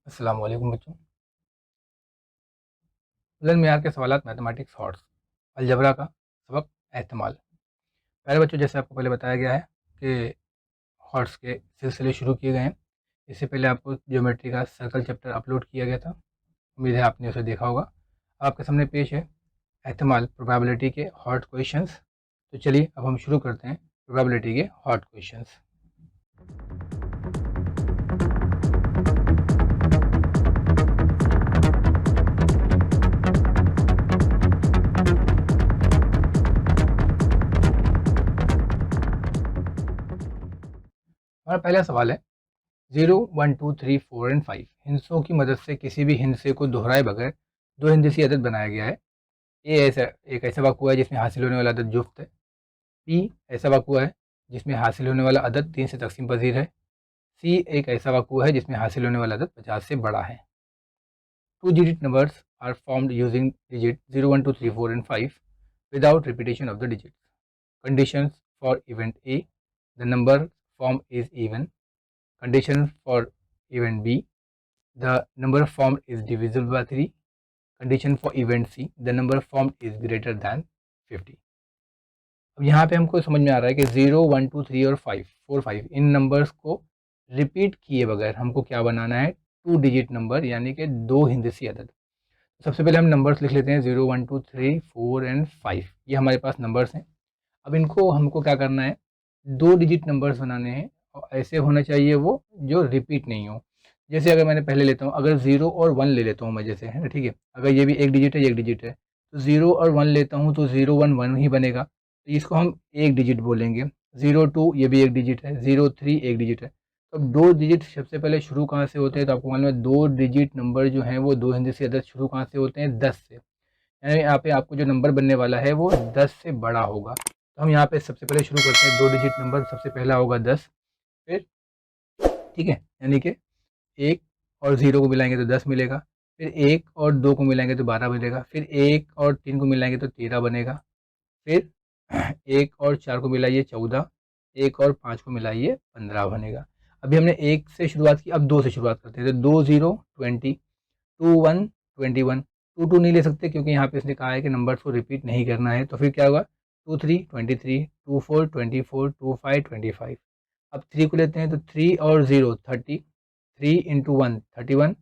अस्सलाम वालेकुम बच्चों। बुलंद मेयार के सवालात मैथमेटिक्स हॉर्स अलजबरा का सबक एहतमाल। पहले बच्चों, जैसे आपको पहले बताया गया है कि हॉर्स के सिलसिले शुरू किए गए हैं। इससे पहले आपको ज्योमेट्री का सर्कल चैप्टर अपलोड किया गया था। उम्मीद है आपने उसे देखा होगा। आपके सामने पेश है एहतमाल प्रोबेबिलिटी के हॉट क्वेश्चंस। तो चलिए अब हम शुरू करते हैं प्रोबेबिलिटी के हॉट क्वेश्चंस। हमारा पहला सवाल है 0, 1, 2, 3, 4 एंड 5 हिंसों की मदद से किसी भी हिंसे को दोहराए बगैर दो हिंदसी अदद बनाया गया है। ए एक ऐसा वाक़ हुआ है जिसमें हासिल होने वाला अदद जुफ्त है। पी ऐसा वाक़ हुआ है जिसमें हासिल होने वाला अदद 3 से तकसीम पजीर है। सी एक ऐसा वाक़ हुआ है जिसमें हासिल होने वाला अदद 50 से बड़ा है। 2 digit numbers are formed using digit 0, 1, 2, 3, 4 and 5 without repetition of the digits. Conditions for event A: the number formed is even. Condition for event B: the number formed is divisible by 3. Condition for event C: the number formed is greater than 50. अब यहाँ पे हमको समझ में आ रहा है कि 0, 1, 2, 3 और 5, 4, 5 इन नंबर्स को रिपीट किए बगैर हमको क्या बनाना है, 2 डिजिट नंबर यानी कि दो हिंदसी अदद। सबसे पहले हम नंबर्स लिख लेते हैं 0, 1, 2, 3, 4 एंड 5। ये हमारे पास नंबर्स हैं। अब इनको हमको क्या करना है, दो डिजिट नंबर्स बनाने हैं और ऐसे होना चाहिए वो जो रिपीट नहीं हो। जैसे अगर मैंने पहले लेता हूँ, अगर 0 और 1 ले लेता हूँ मैं, जैसे है ना, ठीक है। अगर ये भी एक डिजिट है, ये एक डिजिट है, तो 0 और 1 लेता हूँ तो 0, 1, 1 ही बनेगा, तो इसको हम एक डिजिट बोलेंगे। 0, 2 ये भी एक डिजिट है, 0, 3 एक डिजिट है। तो दो डिजिट सबसे पहले शुरू कहाँ से होते हैं, तो आपको मालूम है दो डिजिट नंबर जो हैं वो दो हिंदसी अदद शुरू कहाँ से होते हैं, 10 से। यानी यहाँ पे आपको जो नंबर बनने वाला है वो 10 से बड़ा होगा। तो हम यहाँ पे सबसे पहले शुरू करते हैं, दो डिजिट नंबर सबसे पहला होगा 10। फिर ठीक है, यानी कि 1 और 0 को मिलाएंगे तो 10 मिलेगा। फिर 1 और 2 को मिलाएंगे तो 12 मिलेगा। फिर 1 और 3 को मिलाएंगे तो 13 बनेगा। फिर 1 और 4 को मिलाइए 14, 1 और 5 को मिलाइए 15 बनेगा। अभी हमने 1 से शुरुआत की, अब 2 से शुरुआत करते हैं। तो 2 0 20, 2 1 21, 2 2 नहीं ले सकते क्योंकि यहाँ पे इसने कहा है कि नंबर्स को रिपीट नहीं करना है। तो फिर क्या होगा, 2 3 23, 2 4 24, 2 5 25। अब 3 को लेते हैं तो 3 और 0 30, 3 इंटू 1 31,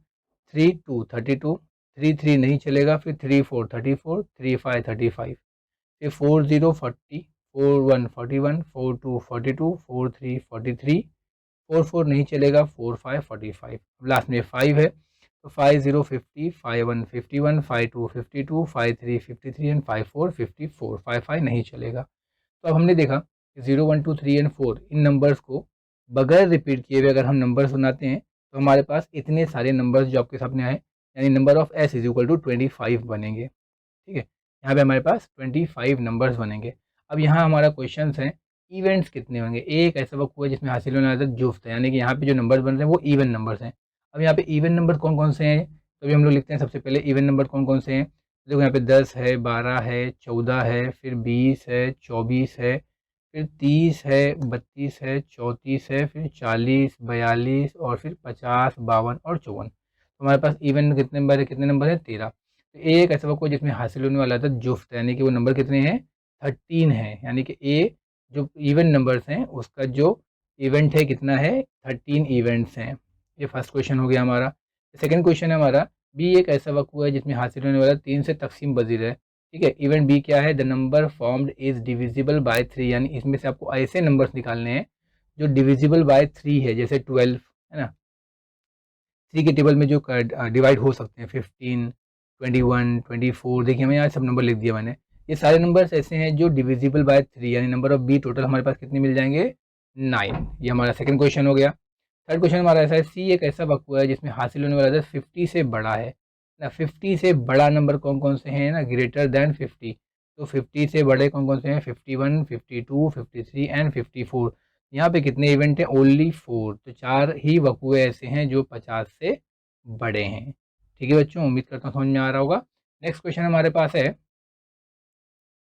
3 2 32, 3 3 नहीं चलेगा। फिर 3 4 34, 3 5 35, फिर 4 0 40, 4 1 41, 4 2 42, 4 3 43, 4 4 नहीं चलेगा, 4 5 45। लास्ट में 5 है तो 5 0 50, 5 1 51, 5 2 52, 5 3 53 एंड 5 4 54, 5 5 नहीं चलेगा। तो अब हमने देखा कि 0 1 2 3 एंड 4 इन नंबर्स को बगैर रिपीट किए हुए अगर हम नंबर्स बनाते हैं तो हमारे पास इतने सारे नंबर्स जो आपके सामने आए, यानी number of S is equal to 25 बनेंगे। ठीक है, यहाँ पे हमारे पास 25 नंबर्स बनेंगे। अब यहाँ हमारा क्वेश्चन है इवेंट्स कितने होंगे। एक ऐसा वक्त हुआ जिसमें हासिल होने वाला था जुफ्त है, यानी कि यहाँ पे जो नंबर्स बन रहे हैं वो इवन नंबर्स हैं। अब यहाँ पे इवन नंबर कौन कौन से हैं, तो अभी हम लोग लिखते हैं सबसे पहले इवन नंबर कौन कौन से हैं। देखो यहाँ पे 10 है, 12 है, 14 है, फिर 20 है, 24 है, फिर 30 है, 32 है, 34 है, फिर 40, 42 और फिर 50, 52 और 54। तो हमारे पास इवन कितने नंबर है, कितने नंबर है, 13। तो एक ऐसा वक्त जिसमें हासिल होने वाला था जुफ्त, यानी कि वो नंबर कितने हैं, 13 है। यानी कि ए जो इवन नंबर्स हैं उसका जो इवेंट है कितना है, 13 इवेंट्स हैं। ये फर्स्ट क्वेश्चन हो गया हमारा। सेकंड क्वेश्चन है हमारा, बी एक ऐसा वक्त हुआ है जिसमें हासिल होने वाला 3 से तकसीम पजीर है। ठीक है, इवेंट बी क्या है, the number formed is divisible by 3, यानी इसमें से आपको ऐसे नंबर्स निकालने हैं जो डिविजिबल बाय 3 है, जैसे 12 है ना, 3 के टेबल में जो डिवाइड हो सकते हैं, 15, 21, 24। देखिए हमें यहाँ सब नंबर लिख दिया मैंने। ये सारे नंबर्स ऐसे हैं जो डिविजिबल बाय 3, यानी नंबर ऑफ बी टोटल हमारे पास कितने मिल जाएंगे, 9। ये हमारा सेकंड क्वेश्चन हो गया। थर्ड क्वेश्चन हमारा ऐसा है, सी एक ऐसा वक्त हुआ है जिसमें हासिल होने वाला 50 से बड़ा है ना। 50 से बड़ा नंबर कौन कौन से हैं ना, ग्रेटर देन 50। तो 50 से बड़े कौन कौन से हैं, 51, 52, 53 एंड 54। यहाँ पे कितने इवेंट हैं, ओनली 4। तो 4 ही वकूए ऐसे हैं जो 50 से बड़े हैं। ठीक है बच्चों, उम्मीद करता हूँ समझ में आ रहा होगा। नेक्स्ट क्वेश्चन हमारे पास है,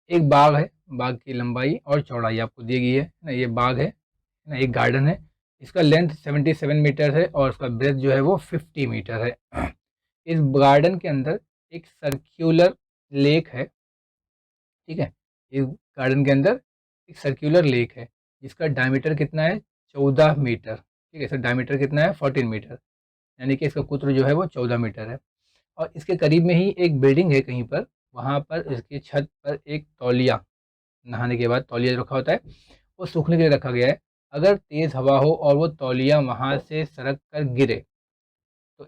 एक बाग है, बाग की लंबाई और चौड़ाई आपको दी गई है ना, ये बाग है ना, एक गार्डन है। इसका लेंथ 77 मीटर है और उसका ब्रेथ जो है वो 50 मीटर है। इस गार्डन के अंदर एक सर्क्यूलर लेक है, ठीक है। इस गार्डन के अंदर एक सर्क्यूलर लेक है जिसका डायमीटर कितना है 14 मीटर, ठीक है। इसका डायमीटर कितना है 14 मीटर, यानी कि इसका कुत्र जो है वो 14 मीटर है। और इसके करीब में ही एक बिल्डिंग है कहीं पर, वहाँ पर इसकी छत पर एक तौलिया, नहाने के बाद तौलिया रखा होता है, वो सूखने के लिए रखा गया है। अगर तेज़ हवा हो और वो तौलिया वहाँ से सरक कर गिरे तो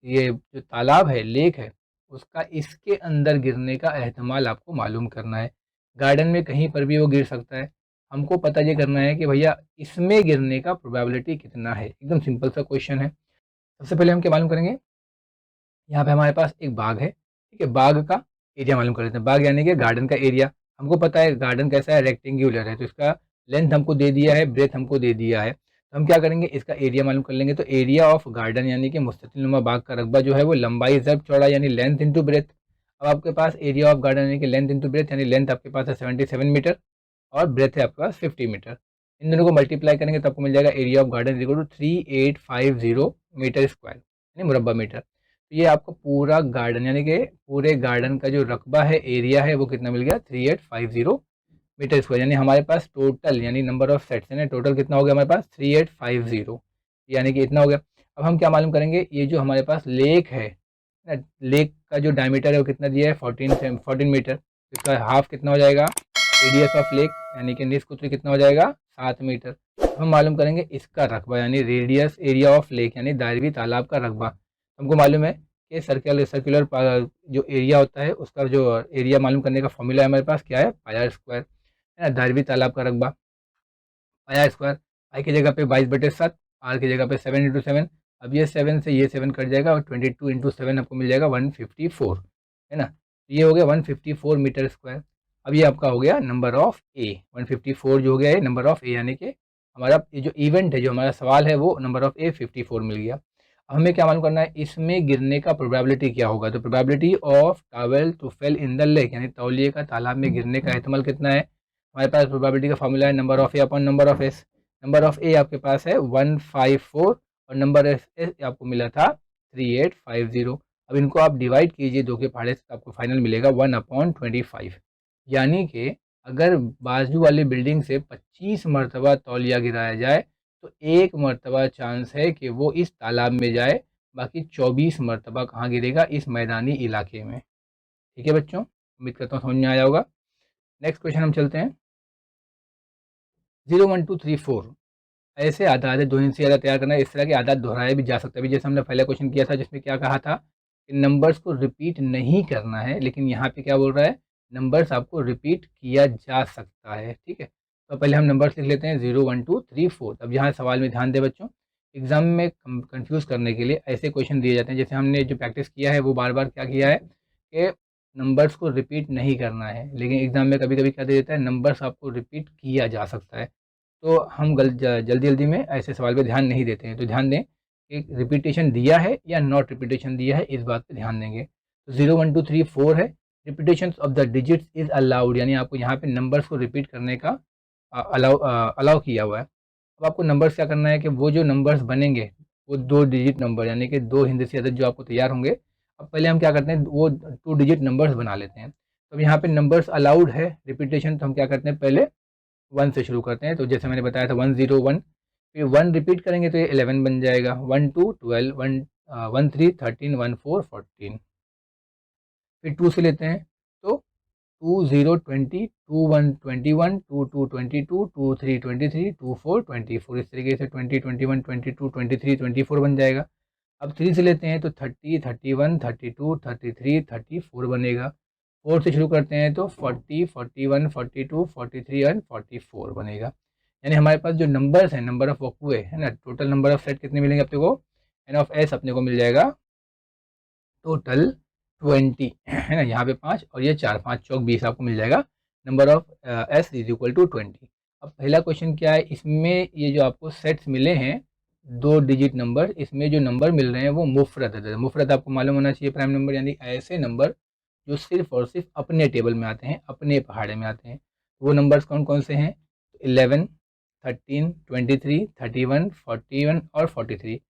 ये जो तालाब है, लेक है, उसका इसके अंदर गिरने का एहतमाल आपको मालूम करना है। गार्डन में कहीं पर भी वो गिर सकता है। हमको पता ये करना है कि भैया इसमें गिरने का प्रोबेबिलिटी कितना है। एकदम सिंपल सा क्वेश्चन है। सबसे पहले हम क्या मालूम करेंगे, यहाँ पे हमारे पास एक बाग है, ठीक है। बाग का एरिया मालूम कर लेते हैं। बाग यानी कि गार्डन का एरिया। हमको पता है गार्डन कैसा है, रेक्टेंगुलर है, तो इसका लेंथ हमको दे दिया है, ब्रेथ हमको दे दिया है। तो हम क्या करेंगे, इसका एरिया मालूम कर लेंगे। तो एरिया ऑफ गार्डन यानी कि मुस्ततिलनुमा बाग का रकबा जो है वो लंबाई ज़ब चौड़ा यानी लेंथ इंटू ब्रेथ। अब आपके पास एरिया ऑफ गार्डन यानी कि लेंथ इंटू ब्रेथ, यानी लेंथ आपके पास है 77 मीटर और ब्रेथ है आपके पास 50 मीटर। इन दोनों को मल्टीप्लाई करेंगे तो आपको मिल जाएगा area of garden equal to 3850 metre square यानी मुरब्बा मीटर। तो ये आपको पूरा गार्डन यानी कि पूरे गार्डन का जो रकबा है, एरिया है, वो कितना मिल गया 3850 मीटर स्क्वायर। यानी हमारे पास टोटल यानी नंबर ऑफ सेट्स है, टोटल कितना हो गया हमारे पास 3850, यानी कि इतना हो गया। अब हम क्या मालूम करेंगे, ये जो हमारे पास लेक है ना, लेक का जो डायमीटर है वो कितना दिया है 14 मीटर। इसका हाफ कितना हो जाएगा, रेडियस ऑफ लेक यानी कि निष्कुत्र कितना हो जाएगा 7 मीटर। हम मालूम करेंगे इसका रकबा यानी रेडियस एरिया ऑफ लेक यानी दायरवी तालाब का रकबा। हमको मालूम है कि सर्कुलर जो एरिया होता है उसका जो एरिया मालूम करने का फॉर्मूला है हमारे पास क्या है, पाई आर स्क्वायर है ना। दायरवी तालाब का रकबा पाई आर स्क्वायर, आई की जगह पे 22/7, आर की जगह पे 7 × 7। अब ये 7 से ये 7 कट जाएगा और 22 × 7 आपको मिल जाएगा 154, है ना। ये हो गया 154 मीटर स्क्वायर। अब ये आपका हो गया नंबर ऑफ ए, 154 जो हो गया है नंबर ऑफ ए, यानी कि हमारा ये जो इवेंट है, जो हमारा सवाल है, वो नंबर ऑफ ए 54 मिल गया। अब हमें क्या मालूम करना है, इसमें गिरने का प्रोबेबिलिटी क्या होगा। तो probability of towel to fell in the lake यानी तौलिए का तालाब में गिरने का एहतमाल कितना है। हमारे पास प्रोबेबिलिटी का फॉर्मूला है number of A upon number of S. Number of A आपके पास है 154 और नंबर एस आपको मिला था 3850। अब इनको आप डिवाइड कीजिए दो के पहाड़े से, आपको फाइनल मिलेगा 1/25। यानी कि अगर बाजू वाली बिल्डिंग से 25 मरतबा तौलिया गिराया जाए तो 1 मरतबा चांस है कि वो इस तालाब में जाए, बाकी 24 मरतबा कहाँ गिरेगा, इस मैदानी इलाके में। ठीक है बच्चों, उम्मीद करता हूँ समझ में आया होगा। नेक्स्ट क्वेश्चन हम चलते हैं। 0 1 2 3 4 ऐसे आदात 2 हिस्से ज़्यादा तैयार करना है। इस तरह के आदात दोहराए भी जा सकते हैं। अभी जैसे हमने पहला क्वेश्चन किया था जिसमें क्या कहा था कि नंबर्स को रिपीट नहीं करना है, लेकिन यहाँ पे क्या बोल रहा है, नंबर्स आपको रिपीट किया जा सकता है। ठीक है, तो पहले हम नंबर्स लिख लेते हैं 0 1 2 3 4। अब यहाँ सवाल में ध्यान दें बच्चों, एग्जाम में कंफ्यूज करने के लिए ऐसे क्वेश्चन दिए जाते हैं। जैसे हमने जो प्रैक्टिस किया है वो बार बार क्या किया है कि नंबर्स को रिपीट नहीं करना है, लेकिन एग्जाम में कभी कभी क्या दे देता है, नंबर्स आपको रिपीट किया जा सकता है। तो हम जल्दी जल्दी में ऐसे सवाल पे ध्यान नहीं देते हैं। तो ध्यान दें कि रिपीटेशन दिया है या नॉट रिपीटेशन दिया है, इस बात पे ध्यान देंगे। तो 0 1 2 3 4 है, repetition of the digits is allowed, यानी आपको यहाँ पे नंबर्स को रिपीट करने का अलाउ किया हुआ है। अब आपको नंबर्स क्या करना है कि वो जो नंबर्स बनेंगे वो 2 डिजिट नंबर यानी कि 2 हिंदसी अदद जो आपको तैयार होंगे। अब पहले हम क्या करते हैं, वो 2 डिजिट नंबर्स बना लेते हैं। तो अब यहाँ पे नंबर्स अलाउड है रिपीटेशन, तो हम क्या करते हैं, पहले 1 से शुरू करते हैं। तो जैसे मैंने बताया था 1 0 1, फिर 1 रिपीट करेंगे तो ये 11 बन जाएगा, 1 2 12, 1 3 13, 1 4 14। फिर 2 से लेते हैं तो 2 0 20, 2 1 21, 2 2 22, 2 3 23, 2 4 24। इस तरीके से 20 21 22 23 24 बन जाएगा। अब 3 से लेते हैं तो 30 31 32 33 34 बनेगा। 4 से शुरू करते हैं तो 40 41 42 43 एंड 44 बनेगा। यानी हमारे पास जो नंबर्स हैं, नंबर ऑफ वक्वे है ना, टोटल नंबर ऑफ सेट कितने मिलेंगे अपने को, एन ऑफ एस अपने को मिल जाएगा टोटल 20, है ना। यहाँ पे 5 और ये 4, 5 चौक 20 आपको मिल जाएगा। Number of S is equal to 20। अब पहला क्वेश्चन क्या है, इसमें ये जो आपको सेट्स मिले हैं 2 डिजिट नंबर, इसमें जो नंबर मिल रहे हैं वो मुफरत है। मुफरत आपको मालूम होना चाहिए, प्राइम नंबर यानी ऐसे नंबर जो सिर्फ और सिर्फ अपने टेबल में आते हैं, अपने पहाड़े में आते हैं। वो नंबर्स कौन कौन से हैं, 11 13, 23, 31, 41 और 43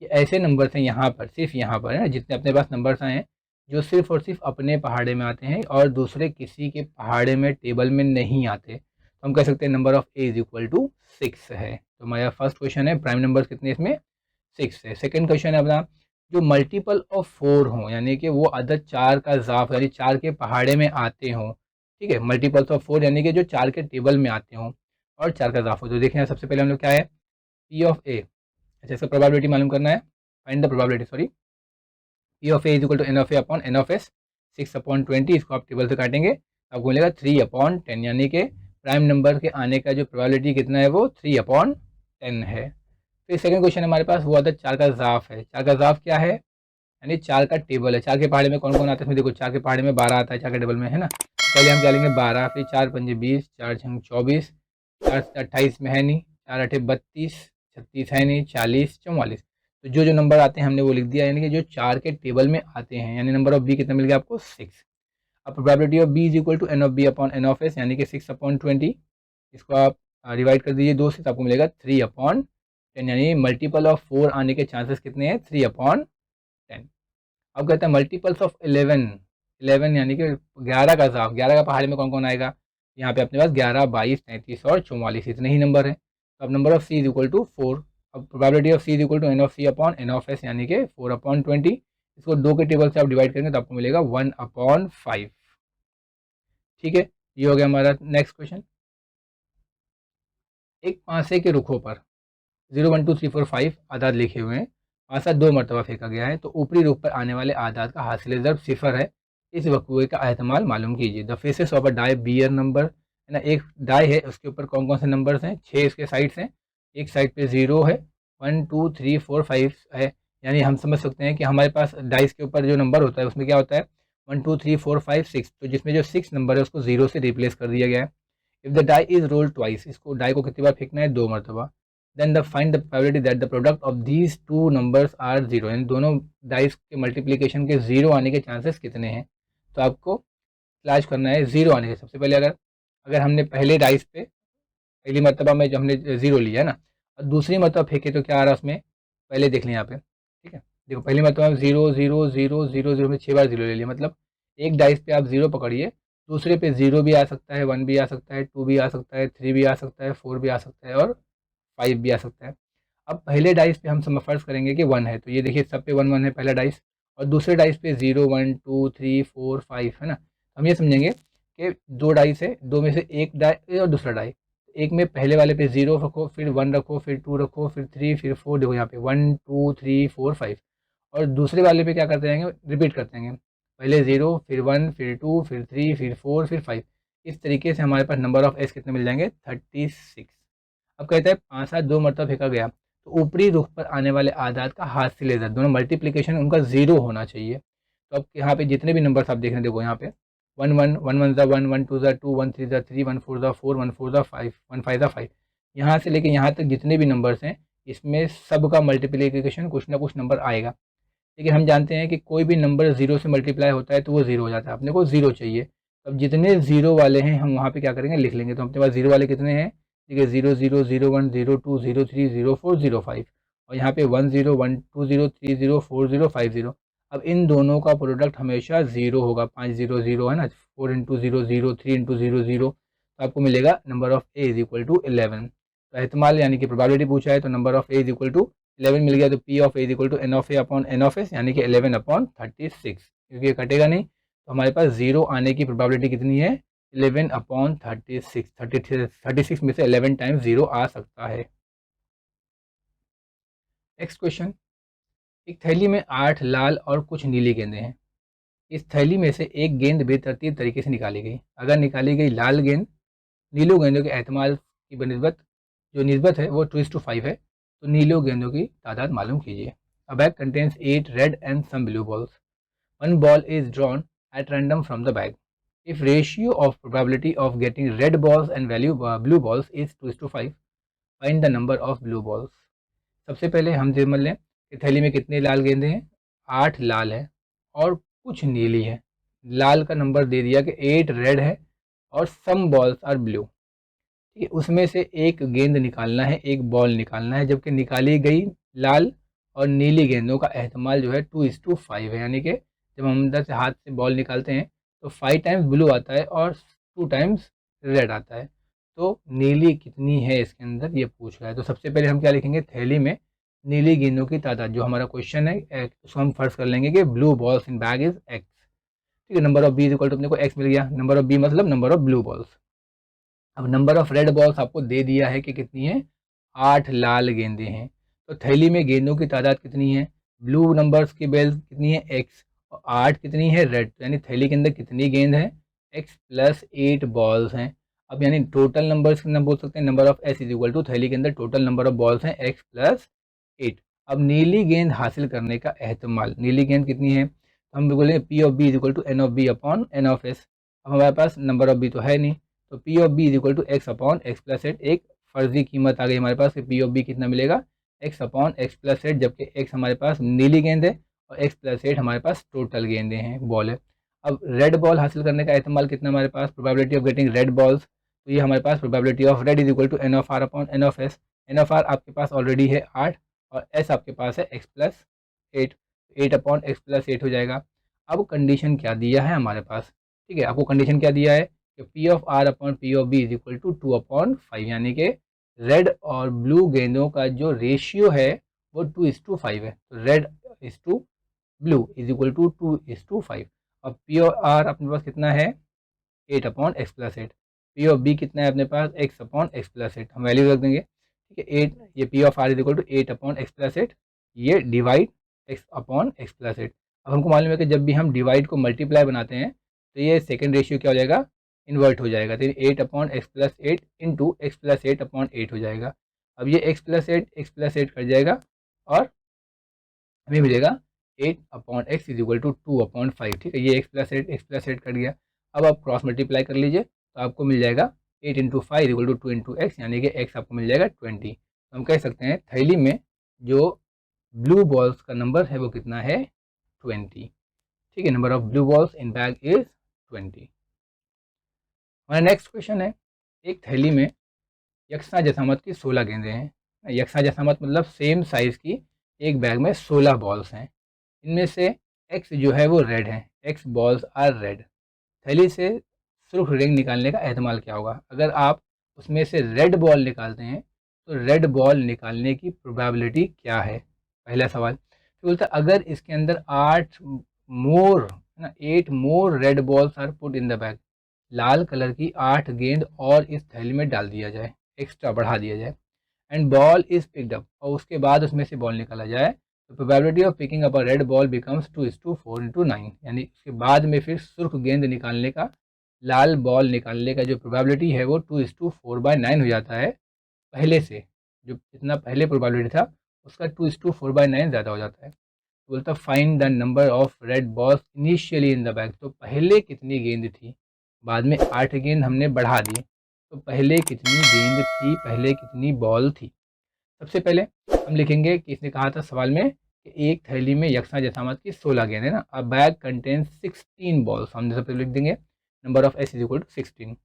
ये ऐसे नंबर्स हैं यहाँ पर, सिर्फ यहाँ पर है ना, जितने अपने पास नंबर्स आए हैं जो सिर्फ और सिर्फ अपने पहाड़े में आते हैं और दूसरे किसी के पहाड़े में टेबल में नहीं आते। तो हम कह सकते हैं number of A is equal to 6 है। तो हमारा फर्स्ट क्वेश्चन है प्राइम नंबर कितने इसमें 6 है। सेकेंड क्वेश्चन है अपना जो मल्टीपल ऑफ 4 हों यानी कि वो अदद 4 का ज़ाफ यानी 4 के पहाड़े में आते हों, ठीक है, मल्टीपल्स ऑफ 4 यानी कि जो 4 के टेबल में आते हों और 4 का ज़ाफ हो। तो देखें सबसे पहले हम लोग क्या है पी ऑफ ए, अच्छा इसका प्रोबेबिलिटी मालूम करना है, find the probability, sorry, p of A is equal to N of A upon N of s, 6/20, इसको आप टेबल से काटेंगे आपको मिलेगा 3/10 यानी कि प्राइम नंबर के आने का जो प्रोबेबिलिटी कितना है वो 3/10 है। फिर सेकंड क्वेश्चन हमारे पास वो आता है 4 का ज़ाफ है। 4 का ज़ाफ क्या है यानी 4 का टेबल है। 4 के पहाड़े में कौन कौन आता है इसमें देखो, 4 के पहाड़े में 12 आता है 4 के टेबल में, है ना। पहले हम क्या लेंगे 12, फिर 4 पंजे 20, 4 छंग 24, 4 28 में है नहीं, 4 8 32, 36 है नहीं, 40 44। तो जो नंबर आते हैं हमने वो लिख दिया यानी कि जो 4 के टेबल में आते हैं, यानी नंबर ऑफ बी कितना मिल गया आपको 6। अब probability of B is equal to N of B upon N of S यानी कि 6/20, इसको आप डिवाइड कर दीजिए 2 से तो आपको मिलेगा 3/10 यानी मल्टीपल ऑफ 4 आने के चांसेस कितने हैं 3/10। अब कहते हैं मल्टीपल्स ऑफ 11 यानी कि 11 का ज़ाफ, 11 का पहाड़े में कौन कौन आएगा, यहाँ पे अपने पास 11, 22, 33 और 44 इतने ही नंबर है। तो अब number of c is equal to 4। अब probability of c is equal to N of C upon N of S यानी कि 4/20, इसको 2 के टेबल से आप डिवाइड करेंगे तो आपको मिलेगा 1/5। ठीक है, ये हो गया हमारा नेक्स्ट क्वेश्चन। एक पांसे के रुखों पर 0 1 2 3 4 5 आदाद लिखे हुए हैं, पासा 2 मरतबा फेंका गया है तो ऊपरी रुख पर आने वाले आदाद का हासिल ज़र्ब 0 है, इस वक़्वे का एहतमाल मालूम कीजिए। The faces of a die bear number, है ना, एक डाई है उसके ऊपर कौन कौन से नंबर्स हैं, 6 इसके साइड्स हैं, एक साइड पे 0 है, 1 2 3 4 5 है, यानी हम समझ सकते हैं कि हमारे पास डाइस के ऊपर जो नंबर होता है उसमें क्या होता है 1 2 3 4 5 6, तो जिसमें जो 6 नंबर है उसको 0 से रिप्लेस कर दिया गया है। If the die is rolled twice, इसको डाई को कितनी बार फेंकना है 2 मरतबा। Then the find the probability that the product of these two numbers are 0, यानी दोनों डाइस के मल्टीप्लिकेशन के 0 आने के चांसेस कितने हैं। तो आपको तलाश करना है 0 आने के। सबसे पहले अगर अगर हमने पहले डाइस पे पहली मरतबा में जब हमने 0 लिया ना और दूसरी मरतबा फेंके तो क्या आ रहा है उसमें, पहले देख लें यहाँ पे, ठीक है। देखो पहली मरतबा में 0 0 0 0 0 में 6 बार 0 ले लिया, मतलब एक डाइस पे आप 0 पकड़िए, दूसरे पे 0 भी आ सकता है, 1 भी आ सकता है, 2 भी आ सकता है, 3 भी आ सकता है, 4 भी आ सकता है और 5 भी आ सकता है। अब पहले डाइस पे हम फर्ज करेंगे कि 1 है, तो ये देखिए सब पे 1 1 है पहला डाइस, और दूसरे डाइस पे 0 1 2 3 4 5 है ना। हम ये समझेंगे कि 2 डाइस है, 2 में से एक डाई और दूसरा डाई, एक में पहले वाले पे 0 रखो, फिर 1 रखो, फिर 2 रखो, फिर 3, फिर 4, देखो यहाँ पे 1 2 3 4 5, और दूसरे वाले पे क्या करते रहेंगे रिपीट करते रहेंगे, पहले 0 फिर 1 फिर 2 फिर 3 फिर 4 फिर 5, इस तरीके से हमारे पास नंबर ऑफ एस कितने मिल जाएंगे 36। अब कहते हैं 5 7 2 मरतबा फेंका गया तो ऊपरी रुख पर आने वाले आदाद का हासिल ज़र, दोनों मल्टीप्लिकेशन उनका 0 होना चाहिए। तो अब यहाँ पे जितने भी नंबर्स आप देख रहे हैं देखो यहाँ पे 1 1 1 1 1 1 2 2 1 3 3 1 4 4 1 4 5 1 5 5, यहाँ से लेके यहाँ तक जितने भी नंबर्स हैं इसमें सब का मल्टीप्लिकेशन कुछ ना कुछ नंबर आएगा। लेकिन हम जानते हैं कि कोई भी नंबर 0 से मल्टीप्लाई होता है तो वो 0 हो जाता है, अपने को 0 चाहिए। अब जितने 0 वाले हैं हम वहाँ पे क्या करेंगे लिख लेंगे, तो अपने पास 0 वाले कितने हैं, ठीक है, 0 0 0 1 0 2 0 3 0 4 0 5, और यहाँ पे 1 0 1 2 0 3 0 4 0 5 0। अब इन दोनों का प्रोडक्ट हमेशा 0 होगा, 5 0 0 है ना, 4 इंटू 0 0 3 इंटू 0 0, तो आपको मिलेगा number of A is equal to 11। तो एहतमाल यानी कि प्रोबेबिलिटी पूछा है तो number of A is equal to 11 मिल गया, तो P of A is equal to N of A upon N of S यानी कि 11/36, क्योंकि ये कटेगा नहीं तो हमारे पास 0 आने की प्रोबेबिलिटी कितनी है 11/36, 36 में से 11 टाइम्स 0 आ सकता है। नेक्स्ट क्वेश्चन, एक थैली में 8 लाल और कुछ नीली गेंदें हैं, इस थैली में से एक गेंद बेतरतीब तरीके से निकाली गई, अगर निकाली गई लाल गेंद नीलो गेंदों के एहतमाल की बनस्बत जो निस्बत है वो 2:5 है, तो नीलो गेंदों की तादाद मालूम कीजिए। A bag contains 8 red and some blue balls, one ball is drawn at random from the bag, if ratio of probability of getting red balls and value blue balls is 2:5, find the number of blue balls. सबसे पहले हम समझ लें कि थैली में कितने लाल गेंदे हैं, 8 लाल है और कुछ नीली है। लाल का नंबर दे दिया कि 8 रेड है और सम बॉल्स आर ब्लू, ठीक है, उसमें से एक गेंद निकालना है, एक बॉल निकालना है, जबकि निकाली गई लाल और नीली गेंदों का एहतमाल जो है 2:5 है, यानी कि जब हम अंदर से हाथ से बॉल निकालते हैं तो 5 टाइम्स ब्लू आता है और 2 टाइम्स रेड आता है। तो नीली कितनी है इसके अंदर, ये पूछ रहा है। तो सबसे पहले हम क्या लिखेंगे, थैली में नीली गेंदों की तादाद, जो हमारा क्वेश्चन है उसको हम फर्स्ट कर लेंगे कि blue balls in bag is x. ठीक है, number of B is equal to अपने को एक्स मिल गया, नंबर ऑफ बी मतलब नंबर ऑफ ब्लू बॉल्स। अब नंबर ऑफ रेड बॉल्स आपको दे दिया है कि कितनी है, 8 लाल गेंदें हैं। तो थैली में गेंदों की तादाद कितनी है, ब्लू नंबर्स की बेल कितनी है, एक्स, और 8 कितनी है रेड, तो यानी थैली के अंदर कितनी गेंद है, एक्स प्लस 8 बॉल्स हैं। अब यानी टोटल नंबर्स कितना बोल सकते हैं, number of S is equal to थैली के अंदर टोटल नंबर ऑफ बॉल्स हैं एक्स प्लस 8। अब नीली गेंद हासिल करने का एहतमाल, नीली गेंद कितनी है, तो हम बोलेंगे P of B is equal to N of B upon N of S. अब हमारे पास नंबर ऑफ बी तो है नहीं, तो P of B is equal to x upon x plus 8। एक फर्जी कीमत आ गई हमारे पास कि पी ऑफ बी कितना मिलेगा, एक्स अपॉन एक्स प्लस 8, जबकि एक्स हमारे पास नीली गेंद है और एक्स प्लस 8 हमारे पास टोटल गेंदें हैं, बॉल है। अब रेड बॉल हासिल करने का एहतमाल कितना हमारे पास, probability of getting red balls, तो ये हमारे पास probability of red is equal to N of R upon N of S. N of R आपके पास ऑलरेडी है 8 और एस आपके पास है x plus 8, 8 upon x plus 8 हो जाएगा। अब कंडीशन क्या दिया है हमारे पास, ठीक है, आपको कंडीशन क्या दिया है कि P of R upon P of B is equal to 2/5, यानी कि रेड और ब्लू गेंदों का जो रेशियो है वो 2:5 है। तो red is to blue is equal to 2:5। अब पी और आर अपने पास कितना है, 8/x+8। पी ऑफ बी कितना है अपने पास, x/x+8, हम वैल्यू रख देंगे। ठीक है, 8, ये P of R is equal to 8/x+8, ये डिवाइड x/x+8। अब हमको मालूम है कि जब भी हम डिवाइड को मल्टीप्लाई बनाते हैं तो ये सेकेंड रेशियो क्या हो जाएगा, इन्वर्ट हो जाएगा। तो 8/x+8 इंटू x+8/8 हो जाएगा। अब ये x+8 कट जाएगा और हमें मिलेगा 8/x इज इक्वल टू 2/5। ठीक है, ये x+8 कट गया। अब आप क्रॉस मल्टीप्लाई कर लीजिए तो आपको मिल जाएगा 8 into 5 is equal to 2 into x, यानी कि x आपको मिल जाएगा 20। तो हम कह सकते हैं थैली में जो ब्लू बॉल्स का नंबर है वो कितना है, 20। ठीक है, number of blue balls in bag is 20। हमारा नेक्स्ट क्वेश्चन है, एक थैली में यकसा जसामत की 16 गेंदें हैं। यकसा जसामत मतलब सेम साइज़ की एक बैग में 16 बॉल्स हैं। इनमें से एक्स जो है वो रेड है, एक्स बॉल्स आर रेड। थैली से सुर्ख रिंग निकालने का एहतमाल क्या होगा, अगर आप उसमें से रेड बॉल निकालते हैं तो रेड बॉल निकालने की प्रोबेबिलिटी क्या है, पहला सवाल। फिर बोलता है अगर इसके अंदर 8 मोर ना 8 more red balls are put in the bag, लाल कलर की 8 गेंद और इस थैली में डाल दिया जाए, एक्स्ट्रा बढ़ा दिया जाए, and ball is picked up, और उसके बाद उसमें से बॉल निकाला जाए, तो probability of picking up a red ball becomes 2:4 × 9, यानी उसके बाद में फिर सुर्ख गेंद निकालने का, लाल बॉल निकालने का जो प्रोबेबिलिटी है वो 2:4/9 हो जाता है पहले से। जो जितना पहले प्रोबेबिलिटी था उसका 2:4/9 ज़्यादा हो जाता है। बोलता find the number of red balls initially in the bag, तो पहले कितनी गेंद थी, बाद में 8 गेंद हमने बढ़ा दी, तो पहले कितनी गेंद थी, पहले कितनी बॉल थी। सबसे पहले हम लिखेंगे कि इसने कहा था सवाल में कि एक थैली में यकसा जसामत की 16 गेंद है ना, अ बैग कंटेन्स 16 बॉल्स, हम सबसे लिख देंगे number of S is equal to 16।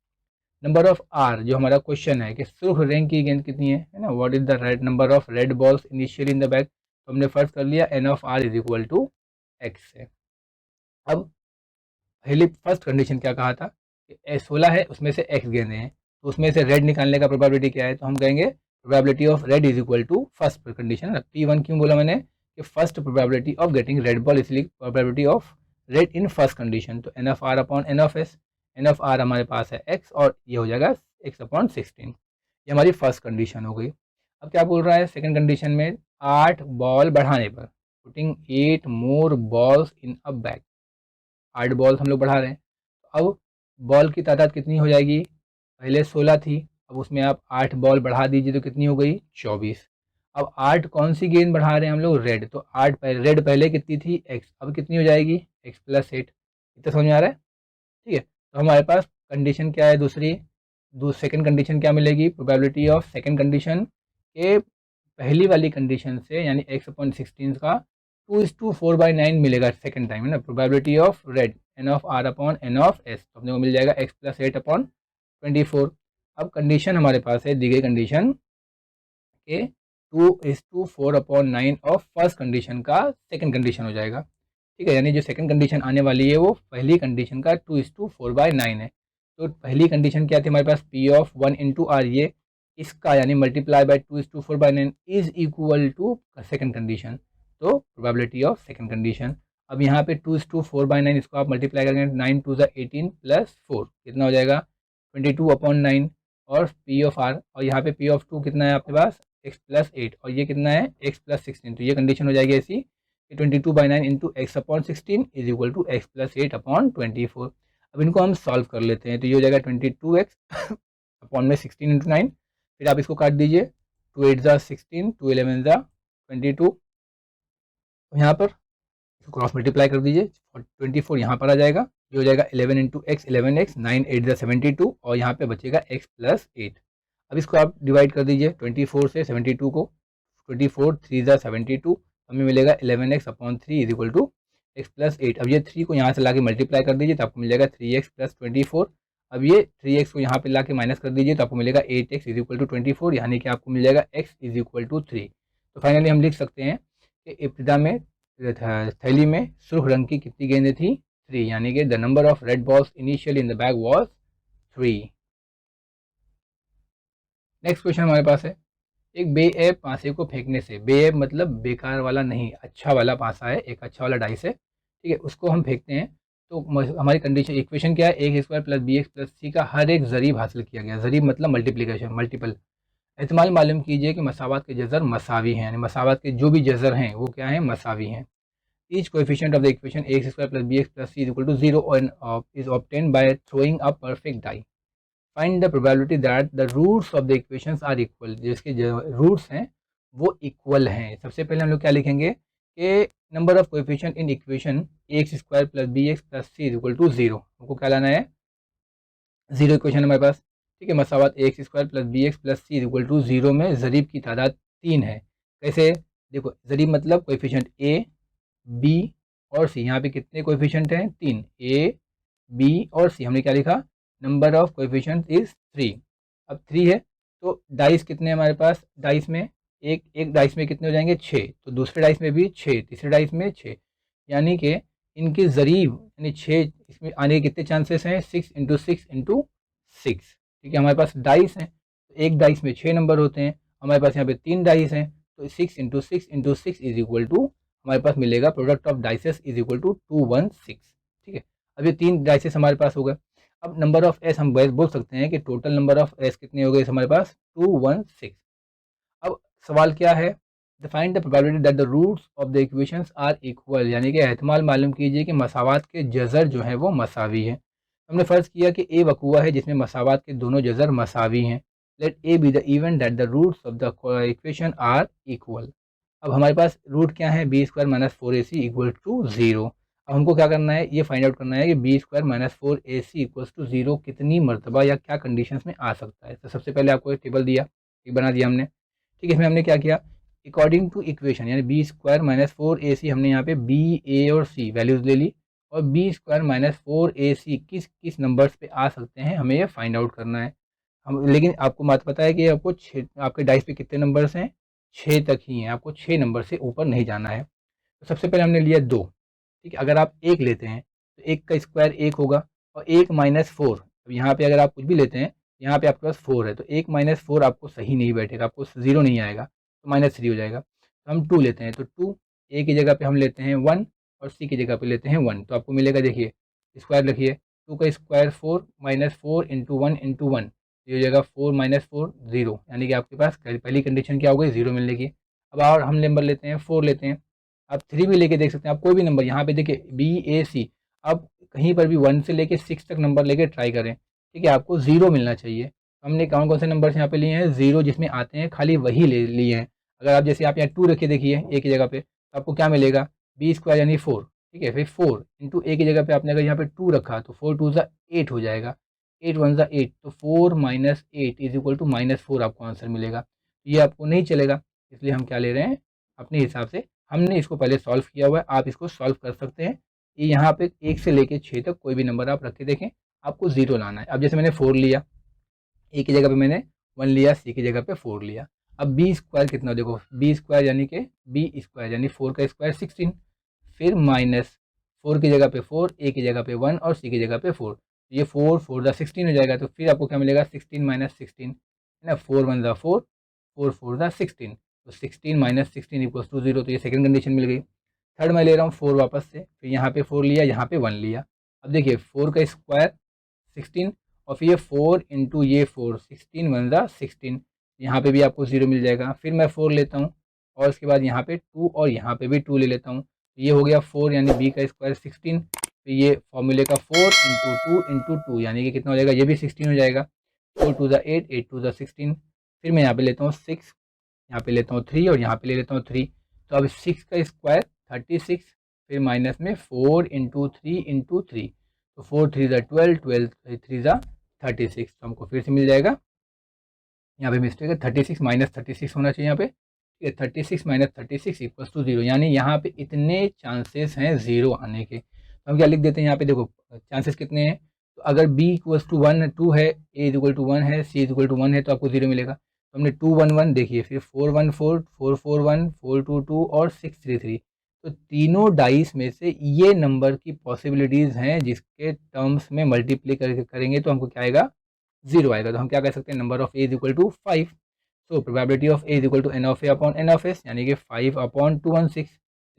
Number of R जो हमारा क्वेश्चन है कि सुर्ख रंग की गेंद कितनी है ना, what is the red number of red balls initially in the bag, तो हमने फर्स्ट कर लिया N of R is equal to x है। अब पहली फर्स्ट कंडीशन क्या कहा था कि 16 है उसमें से एक्स गेंदें हैं, तो उसमें से रेड निकालने का प्रोबेबिलिटी क्या है, तो हम कहेंगे probability of red is equal to first condition. P1 क्यों बोला मैंने कि first probability of getting red ball, इसलिए probability of red in first condition, तो N of R upon N of S. N of R हमारे पास है x और ये हो जाएगा x/16, ये हमारी फर्स्ट कंडीशन हो गई। अब क्या बोल रहा है सेकंड कंडीशन में, 8 बॉल बढ़ाने पर, putting 8 more balls in a bag, 8 balls हम लोग बढ़ा रहे हैं। अब बॉल की तादाद कितनी हो जाएगी, पहले 16 थी, अब उसमें आप 8 बॉल बढ़ा दीजिए तो कितनी हो गई 24। अब 8 कौन सी गेंद बढ़ा रहे हैं हम लोग, रेड, तो 8 रेड पहले कितनी थी एक्स, अब कितनी हो जाएगी x+8। इतना समझ में आ रहा है, ठीक है। तो हमारे पास कंडीशन क्या है दूसरी, सेकंड कंडीशन क्या मिलेगी, प्रोबेबिलिटी ऑफ सेकंड कंडीशन के पहली वाली कंडीशन से यानी x/16 का 2:4/9 मिलेगा सेकंड टाइम है ना, probability of red N of R upon N of S, तो अपने को मिल जाएगा x+8/24। अब कंडीशन हमारे पास है, दी गई कंडीशन के 2:4/9 ऑफ फर्स्ट कंडीशन का सेकंड कंडीशन हो जाएगा, ठीक है। यानी जो सेकंड कंडीशन आने वाली है वो पहली कंडीशन का 2:4/9 है। तो पहली कंडीशन क्या थी हमारे पास, P ऑफ 1 इंटू आर, ये इसका यानी multiply by 2:4/9 is equal to second condition, तो प्रोबेबिलिटी ऑफ सेकंड कंडीशन। अब यहाँ पे 2:4/9 इसको आप मल्टीप्लाई करेंगे, 9 2 18 प्लस 4 कितना हो जाएगा 22/9, और P ऑफ आर, और यहाँ पे P ऑफ 2 कितना है आपके पास x+8, और ये कितना है x+16। तो ये कंडीशन हो जाएगी ऐसी कि 22/9 into x/16 is equal to x+8/24। अब इनको हम सॉल्व कर लेते हैं, तो ये हो जाएगा 22x अपॉन में 16 इंटू 9, फिर आप इसको काट दीजिए, 2 8 ज़ा 16, 2 11 ज़ा 22, यहाँ पर इसको क्रॉस मल्टीप्लाई कर दीजिए, 24 यहाँ पर आ जाएगा, ये हो जाएगा 11 इंटू एक्स 11x, 9 8 ज़ा 72, और यहाँ पे बचेगा x+8। अब इसको आप डिवाइड कर दीजिए 24 से 72 को, 24 3 ज़ा 72, हमें मिलेगा 11x/3 is equal to x+8। अब ये 3 को यहाँ से ला के मल्टीप्लाई कर दीजिए तो आपको मिल जाएगा 3x + 24। अब ये 3x को यहाँ पे ला के माइनस कर दीजिए तो आपको मिलेगा 8x इज इक्वल टू 24, यानी कि आपको मिल जाएगा x इज इक्वल टू 3। तो फाइनली हम लिख सकते हैं कि इब्तिदा में थैली में सुर्ख रंग की कितनी गेंदें थी, 3, यानी कि the number of red balls initially in the bag was 3। Next question हमारे पास है, एक बेऐब पासे को फेंकने से, बेऐब मतलब बेकार वाला नहीं, अच्छा वाला पासा है, एक अच्छा वाला डाइस है, ठीक है, उसको हम फेंकते हैं। तो हमारी कंडीशन इक्वेशन क्या है, a² + bx + c का हर एक ज़रीब हासिल किया गया। ज़रीब मतलब मल्टीप्लिकेशन, मल्टीपल। एहतमाल मालूम कीजिए कि मसावात के जज़र मसावी हैं, यानी मसावात के जो भी जज़र हैं वो क्या हैं, मसावी हैं। Each coefficient of the equation ax² + bx + c is equal to 0 is obtained by throwing a perfect die. Find the probability that the roots of the equations are equal, जिसके जो रूट्स हैं वो इक्वल हैं। सबसे पहले हम लोग क्या लिखेंगे कि number of coefficient in equation ax² + bx + c is equal to 0, हमको क्या लाना है, 0 इक्वेशन हमारे पास, ठीक है। मसावत ax² + bx + c is equal to 0 में ज़रीब की तादाद 3 है। कैसे, देखो ज़रीब मतलब कोएफिशिएंट a b और c, यहाँ पे कितने कोएफिशिएंट हैं, 3, a b और c। हमने क्या लिखा, नंबर ऑफ कोएफिशिएंट इज 3। अब 3 है तो डाइस कितने हमारे पास, डाइस में एक डाइस में कितने हो जाएंगे, 6, तो दूसरे डाइस में भी 6, तीसरे डाइस में 6, यानी कि इनके ज़रीब यानी 6 इसमें आने के कितने चांसेस हैं, 6 × 6 × 6, ठीक है। हमारे पास डाइस हैं तो एक डाइस में 6 नंबर होते हैं, हमारे पास यहाँ पे 3 डाइस हैं तो 6 × 6 × 6 इज इक्वल टू, हमारे पास मिलेगा product of dices is equal to 216, ठीक है। अब ये 3 डाइसेस हमारे पास हो गए। अब नंबर ऑफ एस हम बोल सकते हैं कि टोटल नंबर ऑफ एस कितने हो गए हमारे पास, 216। अब सवाल क्या है, find the probability that the roots of the equations are equal, यानी कि एहतमाल मालूम कीजिए कि मसावात के जज़र जो हैं वो मसावी हैं। हमने फ़र्ज़ किया कि ए वक़ुआ है जिसमें मसावात के दोनों जज़र मसावी हैं। Let A be the event that the roots of the equation are equal. अब हमारे पास रूट क्या है, b² - 4ac इक्वल टू 0। अब हमको क्या करना है, ये फाइंड आउट करना है कि b² - 4ac इक्वल्स टू 0 कितनी मरतबा या क्या कंडीशंस में आ सकता है। तो सबसे पहले आपको एक टेबल दिया, एक बना दिया हमने, ठीक है। इसमें हमने क्या किया, अकॉर्डिंग टू इक्वेशन यानी b² - 4ac, हमने यहाँ पे b a और c वैल्यूज़ ले ली, और b² - 4ac किस किस नंबर्स पे आ सकते हैं हमें ये फाइंड आउट करना है। हम लेकिन आपको बात पता है कि आपको 6 आपके डाइस पे कितने नंबर्स हैं, 6 तक ही हैं, आपको 6 नंबर से ऊपर नहीं जाना है। तो सबसे पहले हमने लिया 2, ठीक है। अगर आप 1 लेते हैं तो 1 का स्क्वायर 1 होगा, और 1 - 4, अब यहाँ पे अगर आप कुछ भी लेते हैं, यहाँ पे आपके पास 4 है तो 1 - 4 आपको सही नहीं बैठेगा, आपको 0 नहीं आएगा, तो -3 हो जाएगा। तो हम 2 लेते हैं तो 2 ए की जगह पे हम लेते हैं 1 और सी की जगह पे लेते हैं 1, तो आपको मिलेगा, देखिए स्क्वायर लिखिए, 2 का स्क्वायर 4 - 4 × 1 × 1, ये हो जाएगा 4 - 4 0, यानी कि आपके पास पहली कंडीशन क्या हो गई, 0 मिलने की। अब और हम नंबर लेते हैं 4 लेते हैं, आप 3 भी लेके देख सकते हैं, आप कोई भी नंबर यहाँ पे देखिए बी ए सी, आप कहीं पर भी 1 से लेके 6 तक नंबर लेके ट्राई करें, ठीक है, आपको 0 मिलना चाहिए। हमने कौन कौन से नंबर्स यहाँ पे लिए हैं, 0 जिसमें आते हैं खाली वही ले लिए हैं। अगर आप जैसे आप यहाँ 2 रखिए, देखिए ए की जगह पे, तो आपको क्या मिलेगा, b² यानी 4, ठीक है। फिर 4 इंटू ए की जगह पे आपने अगर यहाँ पे 2 रखा तो 4 2 ज़ा 8 हो जाएगा, 8 1 ज़ा 8, तो 4 - 8 इज इक्वल टू -4 आपको आंसर मिलेगा। ये आपको नहीं चलेगा, इसलिए हम क्या ले रहे हैं, अपने हिसाब से हमने इसको पहले सॉल्व किया हुआ है, आप इसको सॉल्व कर सकते हैं। ये यहाँ पे 1 से लेके 6 तक कोई भी नंबर आप रख के देखें, आपको 0 लाना है। अब जैसे मैंने 4 लिया, ए की जगह पे मैंने 1 लिया, सी की जगह पे 4 लिया। अब बी स्क्वायर कितना, देखो बी स्क्वायर यानी कि बी स्क्वायर यानी 4 का स्क्वायर 16, फिर माइनस 4 की जगह पे 4, ए की जगह पे 1 और सी की जगह पे 4। ये 4 4 दा 16 हो जाएगा, तो फिर आपको क्या मिलेगा 16 माइनस 16 है ना, 4 1 दा 4, 4 4 दा 16, तो 16 माइनस 16 इक्वल्स टू 0। तो ये सेकंड कंडीशन मिल गई। थर्ड मैं ले रहा हूँ 4 वापस से, फिर यहाँ पे 4 लिया, यहाँ पे 1 लिया। अब देखिए 4 का स्क्वायर 16 और फिर ये 4 इंटू ये 4, 16 1 दा 16, यहाँ पे भी आपको 0 मिल जाएगा। फिर मैं 4 लेता हूँ और उसके बाद यहाँ पे 2 और यहाँ पे भी 2 ले लेता हूँ, ये हो गया 4 यानी बी का स्क्वायर 16, तो ये फॉर्मूले का 4 इंटू 2 यानी कि कितना हो जाएगा, ये भी 16 हो जाएगा। 4 2 ज़ा 8, 8 2 ज़ा 16। फिर मैं यहाँ पे लेता हूँ 6, यहाँ पे लेता हूँ 3 और यहाँ पे ले लेता हूँ 3। तो अब 6 का स्क्वायर 36, फिर माइनस में 4 इंटू 3, तो 4 3 ज़ा 12, 12 3 ज़ा 36, तो हमको फिर से मिल जाएगा। यहाँ पे मिस्टेक है, 36 माइनस 36 होना चाहिए यहाँ पे, ठीक है। 36 माइनस 36 इक्वल्स टू 0, यानी यहाँ पे इतने चांसेस हैं 0 आने के। तो हम क्या लिख देते हैं यहाँ पे, देखो चांसेस कितने हैं। तो अगर b इक्वल्स टू 1 2 है, a इक्वल टू 1 है, c इक्वल टू 1 है, तो आपको 0 मिलेगा। तो हमने 2 1 1 देखिए, फिर 4 1 4, 4 4 1, 4 2 2 और 6 3 3। तो तीनों डाइस में से ये नंबर की पॉसिबिलिटीज़ हैं जिसके टर्म्स में मल्टीप्लाई करेंगे तो हमको क्या आएगा, 0 आएगा। तो हम क्या कह सकते हैं, number of A is equal to 5। So probability of A is equal to N of A upon N of S, यानी कि 5 अपॉन 216।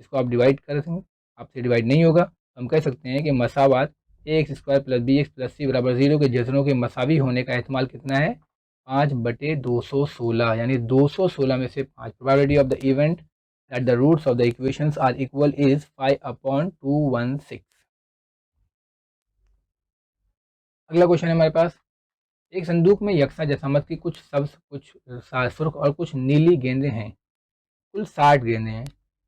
इसको आप डिवाइड करेंगे, आपसे डिवाइड नहीं होगा। हम कह सकते हैं कि मसावात A X square plus B X plus C बराबर 0 के जजरों के मसावी होने का एहतमाल कितना है, 5/216, यानी 216 में से 5। Probability of the event that the roots of the equations are equal is 5 upon 216। अगला क्वेश्चन है हमारे पास, एक संदूक में यक्सा जसामत की कुछ सब्ज, कुछ सुर्ख और कुछ नीली गेंदें हैं। कुल 60 गेंदें हैं।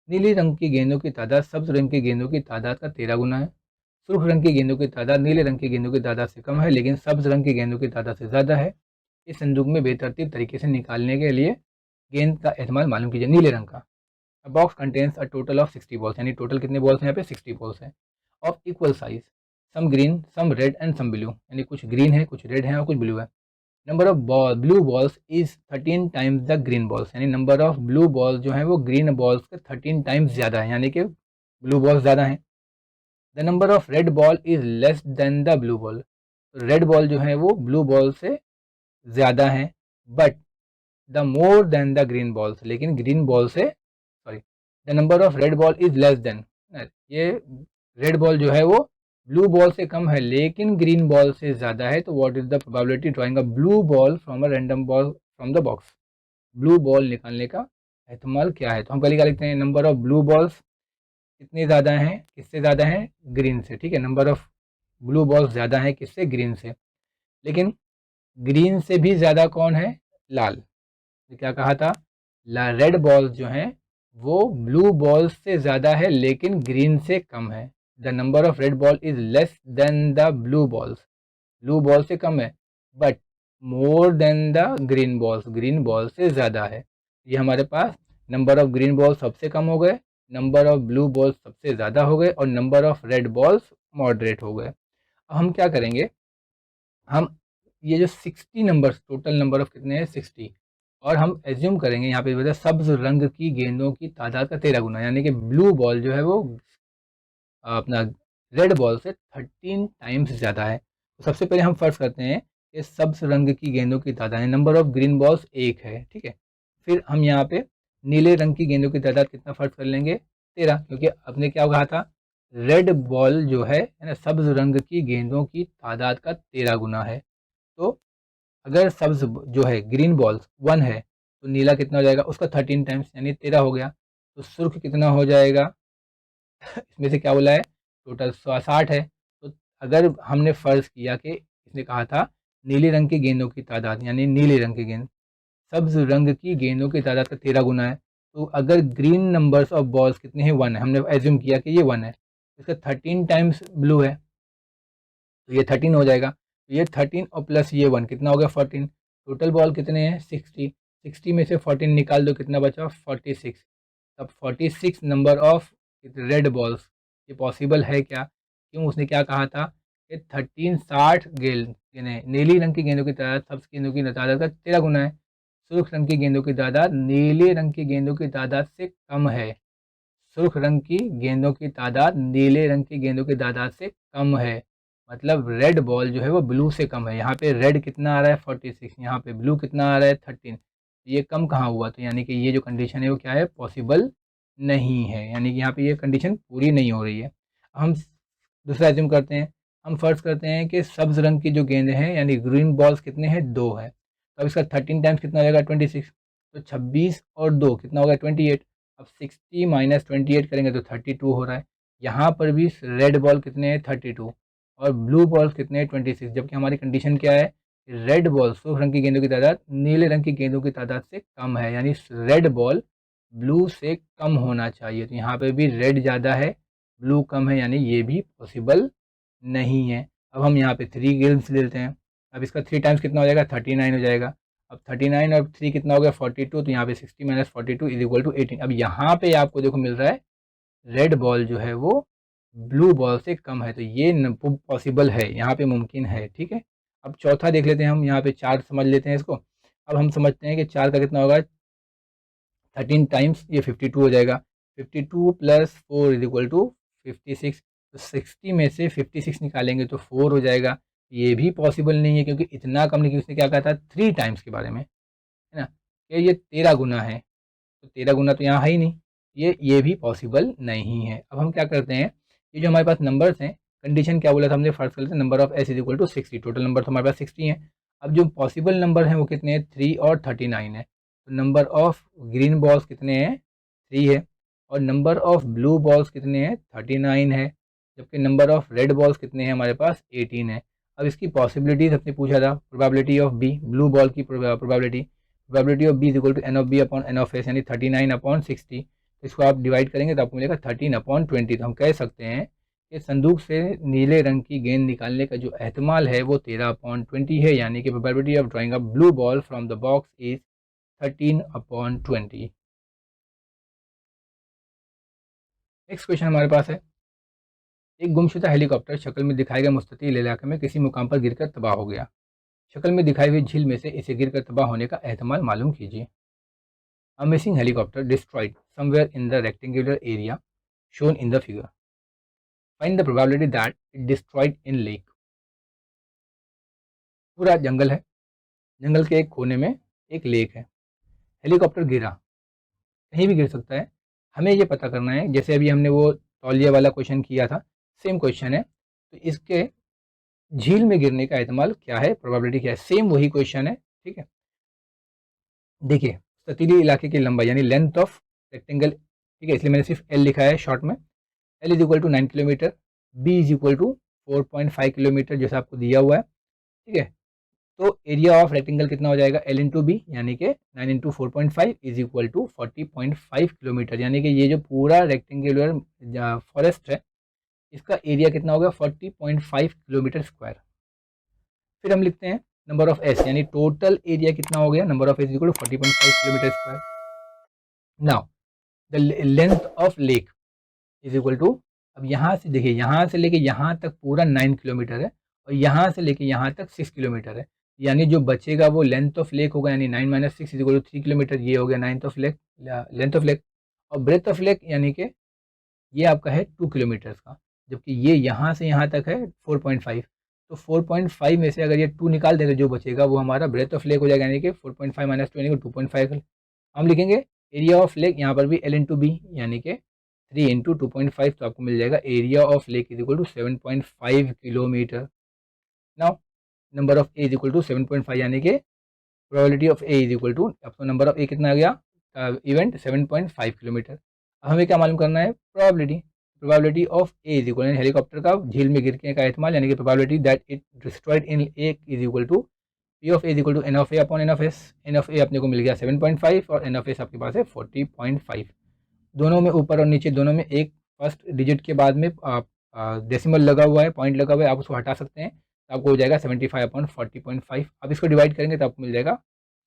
नीली रंग की गेंदों की तादाद सब्ज रंग की गेंदों की तादाद का 13 गुना है। सुर्ख रंग की गेंदों की तादाद नीले रंग की गेंदों की तादाद से कम है, लेकिन सब्ज रंग की गेंदों की तादाद से ज़्यादा है। इस संदूक में बेतरतीब तरीके से निकालने के लिए गेंद का एहतमाल मालूम कीजिए। नीले रंग का box contains a total of 60 balls, यानी टोटल कितने बॉल्स हैं यहाँ पे, 60 बॉल्स हैं, of equal size, some green some red and some blue, यानी कुछ ग्रीन है, कुछ रेड है और कुछ ब्लू है। Number of blue balls is 13 times the green balls, यानी नंबर ऑफ ब्लू बॉल्स जो हैं वो ग्रीन बॉल्स के 13 टाइम्स ज़्यादा है, यानी कि ब्लू बॉल्स ज़्यादा हैं। The number of red ball is less than the blue ball, red ball जो है वो ब्लू बॉल से ज़्यादा हैं, but the more than the green balls, लेकिन ग्रीन बॉल से, sorry, the number of red ball is less than, ये red ball जो है वो ब्लू बॉल से कम है लेकिन ग्रीन बॉल से ज़्यादा है। तो what is the probability drawing a blue ball from a random ball from the box, blue ball निकालने का एहतमाल क्या है। तो हम पहले क्या लिखते हैं, नंबर ऑफ ब्लू बॉल्स कितने ज़्यादा हैं, किससे ज़्यादा हैं, ग्रीन से, ठीक है। नंबर ऑफ ब्लू बॉल्स ज़्यादा है किससे, ग्रीन से, लेकिन ग्रीन से भी ज़्यादा कौन है, लाल। तो क्या कहा था, रेड बॉल्स जो हैं वो ब्लू बॉल्स से ज़्यादा है लेकिन ग्रीन से कम है। The number of red ball is less than the blue balls, blue ball से कम है, but more than the green balls, green ball से ज़्यादा है। ये हमारे पास नंबर ऑफ ग्रीन बॉल्स सबसे कम हो गए, नंबर ऑफ ब्लू बॉल्स सबसे ज़्यादा हो गए और number of red balls moderate हो गए। अब हम क्या करेंगे, हम ये जो 60 नंबर्स, टोटल नंबर ऑफ कितने हैं 60, और हम एज्यूम करेंगे यहाँ पे वजह सब्ज रंग की गेंदों की तादाद का 13 गुना, यानी कि ब्लू बॉल जो है वो अपना रेड बॉल से 13 टाइम्स ज़्यादा है। तो सबसे पहले हम फर्ज करते हैं कि सब्ज रंग की गेंदों की तादाद, नंबर ऑफ ग्रीन बॉल्स 1 है, ठीक है। फिर हम यहाँ पे नीले रंग की गेंदों की तादाद कितना फर्ज कर लेंगे, 13, क्योंकि आपने क्या कहा था, रेड बॉल जो है ना सब्ज रंग की गेंदों की तादाद का 13 गुना है। तो अगर सब्ज जो है ग्रीन बॉल्स 1 है तो नीला कितना हो जाएगा, उसका 13 टाइम्स यानी 13 हो गया। तो सुर्ख कितना हो जाएगा, इसमें से क्या बोला है, टोटल 60 है। तो अगर हमने फ़र्ज़ किया कि इसने कहा था नीले रंग की गेंदों की तादाद, यानी नीले रंग की गेंद सब्ज रंग की गेंदों की तादाद का 13 गुना है, तो अगर ग्रीन नंबर्स ऑफ बॉल्स कितने हैं, 1 है, हमने एज्यूम किया कि ये 1 है, इसका 13 टाइम्स ब्लू है, तो ये 13 हो जाएगा। तो ये 13 और प्लस ये 1 कितना हो गया, 14। टोटल बॉल कितने हैं, 60, 60 में से 14 निकाल दो, कितना बचा, 46। तब 46 नंबर ऑफ रेड बॉल्स, ये पॉसिबल है क्या, क्यों, उसने क्या कहा था, कि 1360 नीली रंग की गेंदों की तादाद सब्ज गेंदों की तादाद का 13 गुना है। सुर्ख रंग की गेंदों की तादाद नीले रंग की गेंदों की तादाद से कम है। सुर्ख रंग की गेंदों की तादाद नीले रंग की गेंदों की तादाद से कम है। मतलब रेड बॉल जो है वो ब्लू से कम है। यहाँ पे रेड कितना आ रहा है 46, यहाँ पे ब्लू कितना आ रहा है 13। ये कम कहाँ हुआ? तो यानी कि ये जो कंडीशन है वो क्या है? पॉसिबल नहीं है। यानी कि यहाँ पे ये कंडीशन पूरी नहीं हो रही है। हम दूसरा एज्यूम करते हैं। हम फर्ज करते हैं कि सब्ज रंग की जो गेंद है यानी ग्रीन बॉल्स कितने हैं? 2 है। तो अब इसका 13 टाइम्स कितना हो जाएगा? 26। तो 26 और 2 कितना होगा? 28। अब 60 माइनस 28 करेंगे तो 32 हो रहा है। यहाँ पर भी रेड बॉल कितने हैं? 32 और ब्लू बॉल्स कितने हैं? 26। जबकि हमारी कंडीशन क्या है? रेड बॉल सुर्ख रंग की गेंदों की तादाद नीले रंग की गेंदों की तादाद से कम है। यानी रेड बॉल ब्लू से कम होना चाहिए। तो यहाँ पे भी रेड ज़्यादा है, ब्लू कम है, यानी ये भी पॉसिबल नहीं है। अब हम यहाँ पे 3 गेम्स ले लेते हैं। अब इसका 3 टाइम्स कितना हो जाएगा? 39 हो जाएगा। अब 39 और 3 कितना हो गया? 42। तो यहाँ पे 60 माइनस 42 इज इक्वल टू 18। अब यहाँ पे आपको देखो मिल रहा है रेड बॉल जो है वो ब्लू बॉल से कम है। तो ये पॉसिबल है, यहाँ पे मुमकिन है। ठीक है। अब चौथा देख लेते हैं हम। यहाँ पे 4 समझ लेते हैं इसको। अब हम समझते हैं कि 4 का कितना होगा? 13 टाइम्स ये 52 हो जाएगा। 52 प्लस 4 इज इक्वल टू 56। तो 60 में से 56 निकालेंगे तो 4 हो जाएगा। ये भी पॉसिबल नहीं है क्योंकि इतना कम नहीं। उसने क्या कहा था? 3 टाइम्स के बारे में, है ना, कि ये 13 गुना है। तो 13 गुना तो यहाँ है ही नहीं। ये भी पॉसिबल नहीं है। अब हम क्या करते हैं, ये जो हमारे पास नंबर्स हैं, कंडीशन क्या बोला था हमने? फर्स्ट कर लेते हैं, number of S is equal to 60। Total number तो हमारे पास 60 है। अब जो पॉसिबल नंबर हैं वो कितने हैं? 3 और 39 है। तो नंबर ऑफ ग्रीन बॉल्स कितने हैं? 3 है। और नंबर ऑफ ब्लू बॉल्स कितने हैं? 39 है। जबकि नंबर ऑफ रेड बॉल्स कितने हैं हमारे पास? 18 है। अब इसकी पॉसिबिलिटीज हमने पूछा था, probability of B, blue ball की probability of B is equal to N of B upon N of S, यानी 39 अपॉन 60। तो इसको आप डिवाइड करेंगे तो आपको मिलेगा 13 अपॉन 20। तो हम कह सकते हैं कि संदूक से नीले रंग की गेंद निकालने का जो एहतमाल है वो 13 अपॉन 20 है। यानी कि probability of drawing a blue ball from the box is 13 upon 20। Next question हमारे पास है, एक गुमशुदा हेलीकॉप्टर शक्ल में दिखाए गए मुस्ततील इलाके में किसी मुकाम पर गिरकर तबाह हो गया। शक्ल में दिखाई हुई झील में से इसे गिरकर तबाह होने का एहतमाल मालूम कीजिए। A missing helicopter destroyed somewhere in the rectangular area shown in the figure. Find the probability that it destroyed in lake. पूरा जंगल है, जंगल के एक कोने में एक लेक है, हेलीकॉप्टर गिरा, कहीं भी गिर सकता है। हमें ये पता करना है, जैसे अभी हमने वो तौलिया वाला क्वेश्चन किया था, सेम क्वेश्चन है। तो इसके झील में गिरने का एहतमाल क्या है, प्रोबेबिलिटी क्या है, सेम वही क्वेश्चन है। ठीक है, देखिए सतीली इलाके की लंबाई यानी लेंथ ऑफ रेक्टेंगल, ठीक है, इसलिए मैंने सिर्फ एल लिखा है शॉर्ट में। L is equal to 9 kilometre, B is equal to 4.5 kilometre जैसा आपको दिया हुआ है। ठीक है, तो एरिया ऑफ रेक्टेंगल कितना हो जाएगा? एल इंटू बी, यानी कि 9 into 4.5 is equal to 40.5 kilometre. यानी कि ये जो पूरा रेक्टेंगुलर फॉरेस्ट है इसका एरिया कितना होगा? 40.5 किलोमीटर स्क्वायर। फिर हम लिखते हैं नंबर ऑफ एस, यानी टोटल एरिया कितना हो गया? Number of S equal to 40.5 kilometre square. Now the length of lake is equal to, अब यहाँ से देखिए, यहाँ से लेके यहाँ तक पूरा 9 किलोमीटर है और यहाँ से लेके यहाँ तक 6 किलोमीटर है। यानी जो बचेगा वो लेंथ ऑफ लेक होगा, यानी 9 minus 6 is equal to 3 kilometre. ये हो गया ninth of lake, length of lake. और ब्रेथ ऑफ लेक यानी कि ये आपका है 2 किलोमीटर्स का, जबकि ये यहाँ से यहाँ तक है 4.5। तो 4.5 में से अगर ये 2 निकाल दें तो जो बचेगा वो हमारा ब्रेथ ऑफ लेक हो जाएगा, यानी कि 4.5 माइनस 2 यानी कि 2.5। हम लिखेंगे एरिया ऑफ लेक, यहाँ पर भी एल इंटू बी, यानी कि 3 इंटू 2.5, तो आपको मिल जाएगा area of lake is equal to 7.5 kilometre. Now number of A is equal to 7.5, यानी कि probability of A is equal to, आपको नंबर ऑफ ए कितना आ गया? Event 7.5 kilometre. अब हमें क्या मालूम करना है? Probability of A is equal, यानी हेलीकॉप्टर का झील में गिरने का एहतमाल, यानी कि probability that it destroyed in A is equal to P of A is equal to N of A upon N of S. N of A अपने को मिल गया 7.5 और एन ऑफ एस आपके पास है 40.5। दोनों में ऊपर और नीचे दोनों में एक फर्स्ट डिजिट के बाद में डेसिमल लगा हुआ है, पॉइंट लगा हुआ है, आप उसको हटा सकते हैं तो आपको हो जाएगा 75 अपॉन 40.5। अब इसको डिवाइड करेंगे तो आपको मिल जाएगा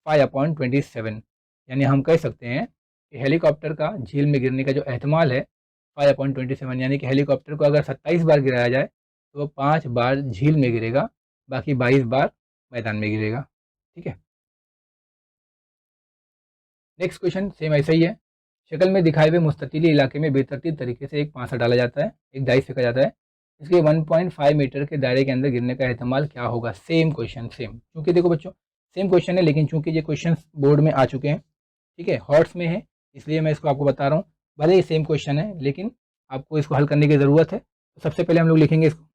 5 अपॉन 27। यानी हम कह सकते हैं कि हेलीकॉप्टर का झील में गिरने का जो एहतमाल है 5 अपॉन 27, यानी कि हेलीकॉप्टर को अगर 27 बार गिराया जाए तो 5 बार झील में गिरेगा, बाकी 22 बार मैदान में गिरेगा। ठीक है। नेक्स्ट क्वेश्चन सेम ऐसा ही है। शक्ल में दिखाए हुए मुस्ततिली इलाके में बेतरतीब तरीके से एक पासा डाला जाता है, एक डाइस फेंका जाता है। इसके 1.5 मीटर के दायरे के अंदर गिरने का एहतमाल क्या होगा? Same question, same. क्योंकि देखो बच्चों, सेम क्वेश्चन है, लेकिन चूंकि ये क्वेश्चन बोर्ड में आ चुके हैं, ठीक है, हॉट्स में है, इसलिए मैं इसको आपको बता रहा हूँ। भले ही सेम क्वेश्चन है, लेकिन आपको इसको हल करने की ज़रूरत है। तो सबसे पहले हम लोग लिखेंगे इसको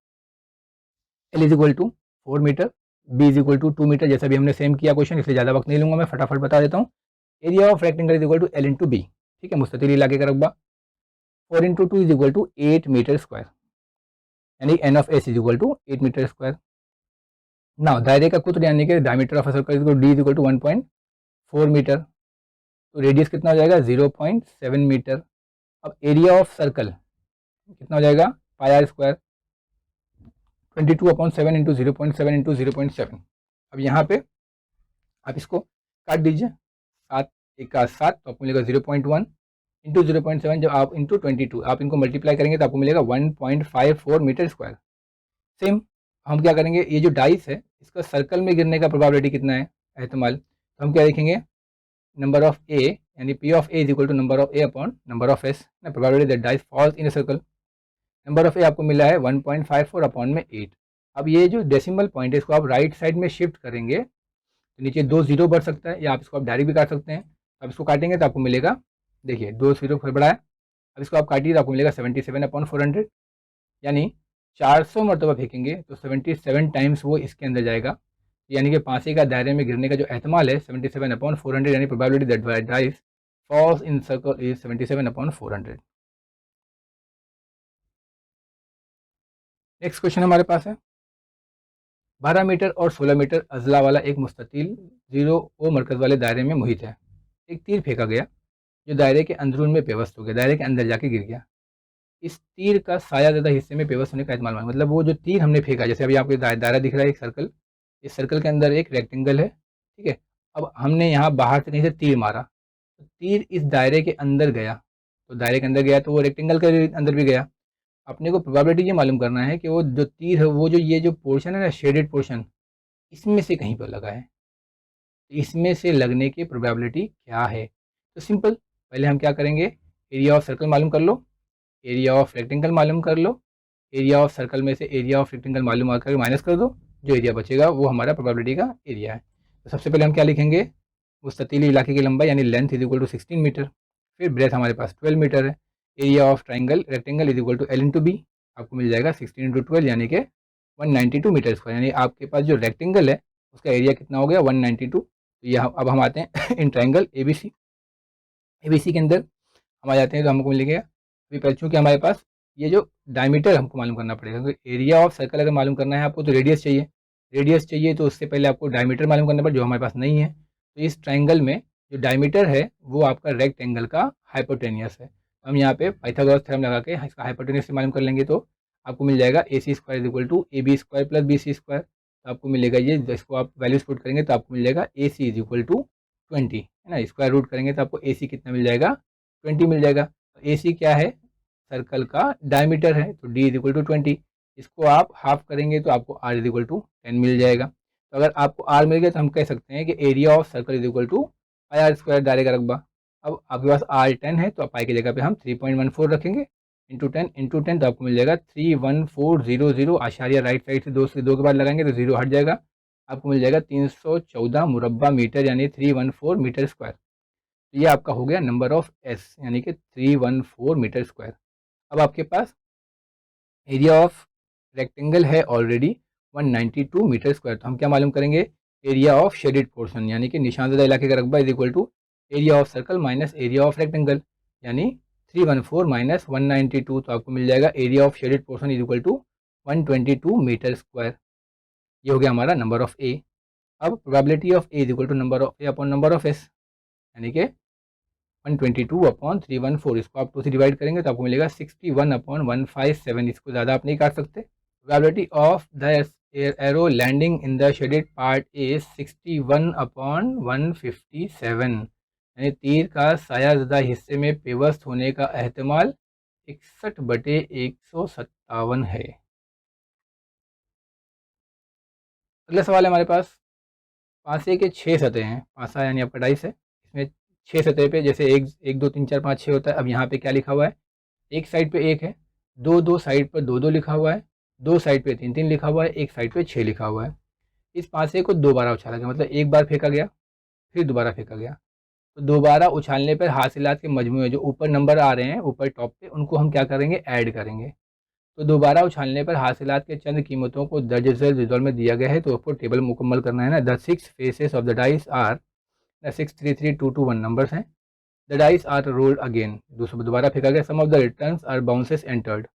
L is equal to 4 metre, B is equal to 2 metre, जैसा भी हमने सेम किया क्वेश्चन, इसलिए ज़्यादा वक्त नहीं लूंगा, मैं फटाफट बता देता हूँ। Area of rectangle is equal to L into B, ठीक है, मुस्ततिल इलाके का रकबा। 4 into 2 is equal to 8 metre square, यानी N of S is equal to 8 metre square. Now दायरे का कुत्र यानी कि diameter of a circle is equal to D is equal to 1.4 metre, तो रेडियस कितना हो जाएगा? 0.7 मीटर। अब एरिया ऑफ सर्कल कितना हो जाएगा? पाई आर स्क्वायर, 22/7 इंटू 0.7 इंटू 0.7। अब यहाँ पे आप इसको काट दीजिए, 7 एक का 7, तो आपको मिलेगा 0.1 इंटू 0.7, जब आप इंटू 22 आप इनको मल्टीप्लाई करेंगे तो आपको मिलेगा 1.54 मीटर स्क्वायर। सेम हम क्या करेंगे, ये जो डाइस है इसका सर्कल में गिरने का प्रोबेबिलिटी कितना है, एहतमाल, तो हम क्या लिखेंगे? नंबर ऑफ ए, यानी P of A is equal to number of A upon number of S, ना, probability that dice falls in a circle. Number of A आपको मिला है 1.54 अपॉन में 8। अब ये जो डेसिमल पॉइंट है इसको आप राइट साइड में शिफ्ट करेंगे तो नीचे 2 जीरो बढ़ सकता है, या आप इसको आप डायरेक्ट भी काट सकते हैं। अब इसको काटेंगे तो आपको मिलेगा, देखिए 2 जीरो बढ़ा है, अब इसको आप काटिए तो आपको मिलेगा 77/400, यानी 400 मरतबा फेंकेंगे तो 77 टाइम्स वो इसके अंदर जाएगा, यानी कि पांसे का दायरे में गिरने का जो एहतमाल है 77/400, यानी probability that dice falls in circle is 77/400। Next question हमारे पास है, 12 मीटर और 16 मीटर अजला वाला एक मुस्ततिल 0 ओ मरकज़ वाले दायरे में मुहित है। एक तीर फेंका गया जो दायरे के अंदरून में पेवस्त हो गया, दायरे के अंदर जाके गिर गया। इस तीर का साया ज़्यादा हिस्से में पेवस्त होने का एहतमाल है। मतलब वो जो तीर हमने फेंका, जैसे अभी आपको दायरा दिख रहा है एक सर्कल, इस सर्कल के अंदर एक रेक्टेंगल है, ठीक है। अब हमने यहाँ बाहर से कहीं से तीर मारा, तो तीर इस दायरे के अंदर गया, तो दायरे के अंदर गया तो वो रेक्टेंगल के अंदर भी गया। अपने को प्रोबेबिलिटी ये मालूम करना है कि वो जो तीर है, वो जो ये जो पोर्शन है ना, शेडेड पोर्शन, इसमें से कहीं पर लगा है, इसमें से लगने की प्रोबेबिलिटी क्या है? तो सिंपल, पहले हम क्या करेंगे, एरिया ऑफ सर्कल मालूम कर लो, एरिया ऑफ रेक्टेंगल मालूम कर लो, एरिया ऑफ सर्कल में से एरिया ऑफ रेक्टेंगल मालूम करके माइनस कर दो, जो एरिया बचेगा वो हमारा प्रोबेबिलिटी का एरिया है। तो सबसे पहले हम क्या लिखेंगे, मुस्ततीली इलाके की लंबाई यानी length is equal to 16 metre, फिर ब्रेथ हमारे पास 12 मीटर है, area of triangle rectangle is equal to L into B, आपको मिल जाएगा 16 इंटू 12 यानी कि 192 मीटर स्क्वायर, यानी आपके पास जो रेक्टेंगल है उसका एरिया कितना हो गया? 192। तो यह अब हम आते हैं in triangle A B C के अंदर हम आ जाते हैं, तो हमको मिलेगा अभी पहले, चूँकि हमारे पास ये जो डायमीटर हमको मालूम करना पड़ेगा, क्योंकि एरिया ऑफ सर्कल अगर मालूम करना है आपको तो रेडियस चाहिए, तो उससे पहले आपको डायमीटर मालूम करना पड़ेगा, जो हमारे पास नहीं है। तो इस ट्राइंगल में जो डायमीटर है वो आपका रेक्टेंगल का हाइपोटेनियस है। हम यहाँ पे पाइथागोरस थ्योरम लगा के इसका हाइपोटेनियस से मालूम कर लेंगे, तो आपको मिल जाएगा A C square is equal to A B square plus B C square. तो आपको मिलेगा ये, इसको आप वैल्यूज पुट करेंगे तो आपको मिल जाएगा A C is equal to 20, है ना, स्क्वायर रूट करेंगे तो आपको ए सी कितना मिल जाएगा? 20 मिल जाएगा। तो ए सी क्या है? सर्कल का डायमीटर है, तो डी इज इक्वल टू 20, इसको आप हाफ करेंगे तो आपको आर इज इक्वल टू 10 मिल जाएगा। तो अगर आपको आर मिल गया तो हम कह सकते हैं कि area of circle is equal to pi R square, दायरे का रकबा। अब आपके पास आर 10 है, तो पाई की जगह पे हम 3.14 रखेंगे, इंटू टेन तो आपको मिल जाएगा 31400, आशारिया राइट साइड से दो के बाद लगाएंगे तो जीरो हट जाएगा, आपको मिल जाएगा 314 मुरब्बा मीटर, यानी 314 मीटर स्क्वायर। तो ये आपका हो गया नंबर ऑफ एस, यानी कि 314 मीटर स्क्वायर। अब आपके पास एरिया ऑफ रेक्टेंगल है ऑलरेडी 192 मीटर स्क्वायर, तो हम क्या मालूम करेंगे, एरिया ऑफ शेडेड पोर्शन, यानी कि निशानज़दा इलाके का रकबा is equal to area of circle minus area of rectangle, यानी 314 माइनस 192, तो आपको मिल जाएगा area of shaded portion is equal to 122 metre square. ये हो गया हमारा नंबर ऑफ ए। अब probability of A is equal to number of A upon number of S, यानी कि 122/314, इसको आप 2 से डिवाइड करेंगे तो आपको मिलेगा 61/157, इसको ज़्यादा आप नहीं काट सकते। Probability of the arrow landing in the shaded part is 61/157, यानी तीर का साया ज़्यादा हिस्से में पेवस्त होने का एहतमाल 61/157 है। अगला सवाल है हमारे पास, पासे के 6 सतह हैं, पासा यानी आपका डाइस है, इसमें 6 सतह पे जैसे 1 2 3 4 5 6 होता है। अब यहाँ पे क्या लिखा हुआ है, एक साइड पे 1 है, दो साइड पर 2 लिखा हुआ है, दो साइड पे 3 लिखा हुआ है, एक साइड पे 6 लिखा हुआ है। इस पासे को 2 बार उछाला गया, मतलब एक बार फेंका गया फिर दोबारा फेंका गया। तो दोबारा उछालने पर हासिलात के मजमूए जो ऊपर नंबर आ रहे हैं ऊपर टॉप पे, उनको हम क्या करेंगे, ऐड करेंगे। तो दोबारा उछालने पर हासिलात के चंद कीमतों को दर्ज झेल रिजल्ट में दिया गया है, तो आपको टेबल मुकम्मल करना है ना। The 6 faces of the dice are, the 6 3 3 2 2 1 numbers हैं। The dice are rolled again, दोबारा फेंका गया। Sum of the returns are bounces entered,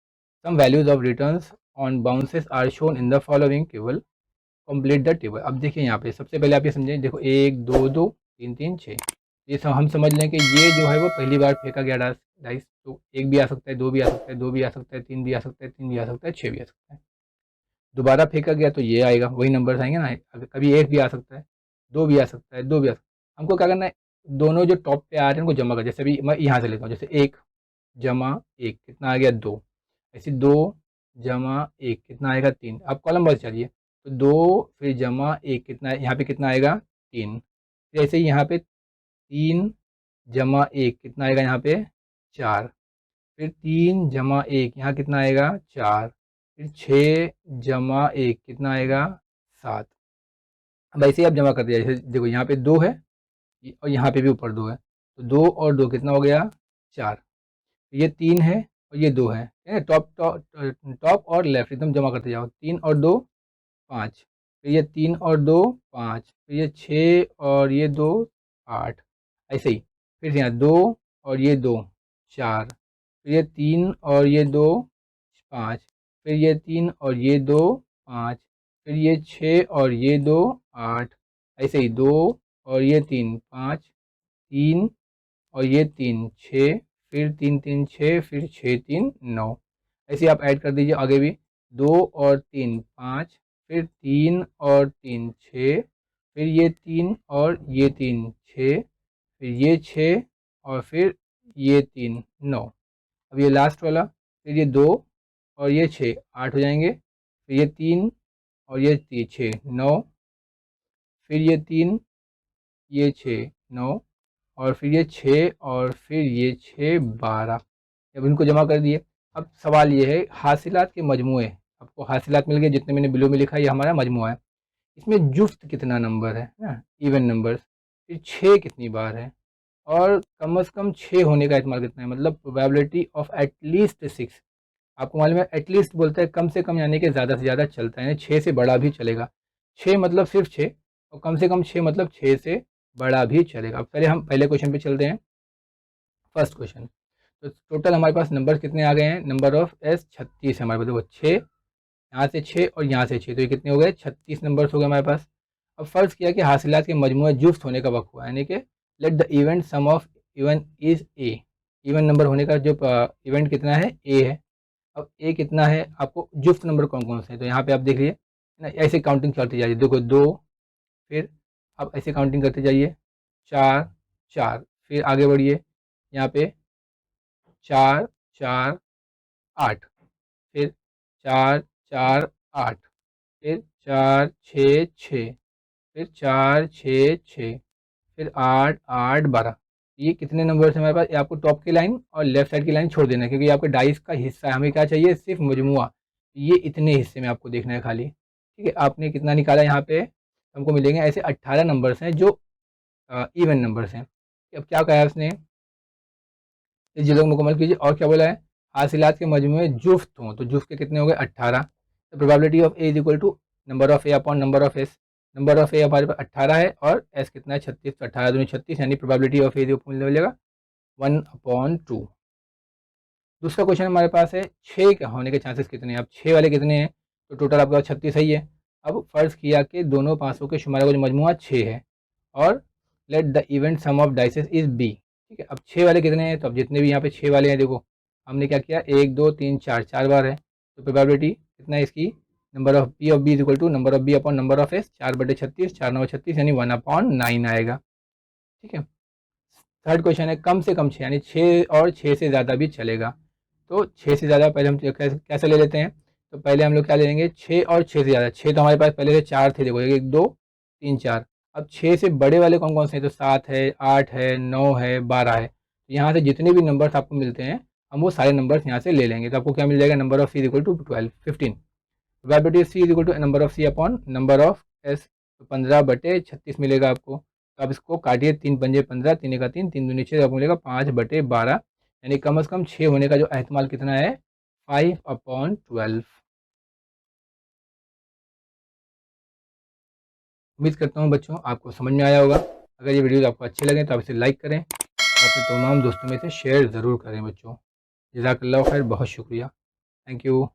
sum values of returns on bounces are shown in the following table, complete the table. अब देखिए यहाँ पे सबसे पहले आप ये समझें, देखो 1 2 2 3 3 6, ये सब हम समझ लें कि ये जो है वो पहली बार फेंका गया डाइस, तो एक भी आ सकता है, दो भी आ सकता है, दो भी आ सकता है, तीन भी आ सकता है, तीन भी आ सकता है, 6 भी आ सकता है। दोबारा फेंका गया तो ये आएगा, वही नंबर्स आएंगे ना। अगर कभी एक भी आ सकता है, दो भी आ सकता है, दो भी आ सकता है। हमको क्या करना है, दोनों जो टॉप पे आ रहे हैं उनको जमा कर, जैसे अभी मैं यहाँ से लेता हूँ, जैसे 1 जमा 1 कितना आ गया 2, ऐसे 2 जमा 1 कितना आएगा 3। अब कॉलम बस चलिए, तो 2 फिर जमा 1 कितना है, यहाँ पे कितना आएगा 3, फिर ऐसे ही यहाँ पे 3 जमा 1 कितना आएगा यहाँ पे 4, फिर 3 जमा 1 यहाँ कितना आएगा 4, फिर 6 जमा 1 कितना आएगा 7। अब ऐसे ही आप जमा कर दिया, जैसे देखो यहाँ पे 2 है और यहाँ पे भी ऊपर 2 है, तो 2 और 2 कितना हो गया 4, ये 3 है और ये 2 है, टॉप टॉप टॉप और लेफ्ट एकदम जमा करते जाओ, 3 और 2 5, फिर ये 3 और 2 5, फिर ये 6 और ये 2 8, ऐसे ही फिर यहाँ 2 और ये 2 4, फिर ये 3 और ये 2 5, फिर ये 3 और ये 2 5, फिर ये 6 और ये 2 8, ऐसे ही 2 और ये 3 5, 3 और ये 3 6, फिर 3 3 6, फिर 6 3 9, ऐसे आप ऐड कर दीजिए आगे भी, 2 और 3 5, फिर 3 और 3 6, फिर ये 3 और ये 3 6, फिर ये 6 और फिर ये 3 9। अब ये लास्ट वाला, फिर ये 2 और ये 6 8 हो जाएंगे, फिर ये 3 और ये 6 9, फिर ये 3 ये 6 9, और फिर ये 6 और फिर ये 6 12। अब इनको जमा कर दिए। अब सवाल ये है हासिलात के मजमूए, आपको हासिलात मिल गए जितने मैंने बिलो में लिखा है, ये हमारा मजमुआ है। इसमें जुफ्त कितना नंबर है ना, इवन नंबर्स, फिर 6 कितनी बार है, और कम से कम 6 होने का इस्तेमाल कितना है, मतलब प्रोबेबिलिटी ऑफ एटलीस्ट 6। आपको मालूम है एटलीस्ट बोलता है कम से कम, यानी कि ज़्यादा से ज़्यादा चलता है, यानी 6 से बड़ा भी चलेगा। 6 मतलब सिर्फ 6, और कम से कम 6 मतलब 6 से बड़ा भी चलेगा। अब पहले हम पहले क्वेश्चन पे चलते हैं, फर्स्ट क्वेश्चन। तो टोटल हमारे पास नंबर कितने आ गए हैं, नंबर ऑफ एस 36 है हमारे पास, देखो 6 यहाँ से 6 और यहाँ से 6, तो ये कितने हो गए 36 नंबर्स हो गए हमारे पास। अब फ़र्ज़ किया कि हासिलात के मजमूए जुफ्त होने का वक्त हुआ, यानी कि let the event sum of even is A, even number होने का जो इवेंट कितना है ए है। अब ए कितना है, आपको जुफ्त नंबर कौन कौन से हैं, तो यहाँ पे आप देख लीजिए ना, ऐसे काउंटिंग करते जाइए, देखो 2, फिर आप ऐसे काउंटिंग करते जाइए 4 4, फिर आगे बढ़िए यहाँ पे 4 4 8, फिर 4 4 8, फिर 4 6 6, फिर 4 6 6, फिर 8 8 12। ये कितने नंबर्स हैं हमारे पास, ये आपको टॉप की लाइन और लेफ्ट साइड की लाइन छोड़ देना है, क्योंकि ये आपके डाइस का हिस्सा है, हमें क्या चाहिए सिर्फ मजमुआ, ये इतने हिस्से में आपको देखना है खाली। ठीक है, आपने कितना निकाला यहाँ पे, हमको मिलेंगे ऐसे 18 नंबर्स हैं जो इवन नंबर्स हैं। अब क्या कहा है उसने, इस जिलों को मुकम्मल कीजिए, और क्या बोला है, हासिलात के मजमूए जुफ्त हों, तो जुफ्त के कितने हो गए 18। तो probability of A is equal to number of A upon number of S, number of A हमारे पास 18 है और एस कितना है 36, तो 18 दूनी 36, यानी प्रोबेबिलिटी ऑफ ए मिलेगा 1/2। दूसरा क्वेश्चन हमारे पास है 6 के होने के चांसेस कितने हैं, अब 6 वाले कितने हैं, तो टोटल आपका 36 सही है। अब फ़र्ज़ किया कि दोनों पासों के शुमारे का जो मजमूआ 6 है, और let the event sum of dices is B. ठीक है, अब 6 वाले कितने हैं, तो अब जितने भी यहाँ पे 6 वाले हैं, देखो हमने क्या किया 1 2 3 4 4 बार है, तो प्रोबेबिलिटी कितना है इसकी, number of B is equal to number of B upon number of S, 4/36, 4 9 36, यानी 1/9 आएगा। ठीक है, थर्ड क्वेश्चन है कम से कम 6, यानी 6 और 6 से ज़्यादा भी चलेगा। तो 6 से ज़्यादा पहले हम कैसे ले लेते हैं, तो पहले हम लोग क्या ले लेंगे, 6 और 6 से ज़्यादा। 6 तो हमारे पास पहले से 4 थे, देखो 1 2 3 4। अब 6 से बड़े वाले कौन कौन से हैं, तो 7 है, 8 है, 9 है, 12 है। यहाँ से जितने भी नंबर्स आपको मिलते हैं हम वो सारे नंबर्स यहाँ से ले लेंगे। तो आपको क्या मिल जाएगा, number of C equal to 12 15। Probability C is equal to number of C upon number of S. तो 15/36 मिलेगा आपको। तो आप इसको काटिए, 3 पंजे 15, 3 का 3, 3 दूनी 6, आपको मिलेगा 5/12। यानी कम से कम 6 होने का जो एहतमाल कितना है, 5/12। उम्मीद करता हूँ बच्चों आपको समझ में आया होगा। अगर ये वीडियो आपको अच्छे लगे तो आप इसे लाइक करें और अपने तमाम दोस्तों में से शेयर ज़रूर करें बच्चों। जज़ाकल्लाह खैर, बहुत शुक्रिया, थैंक यू।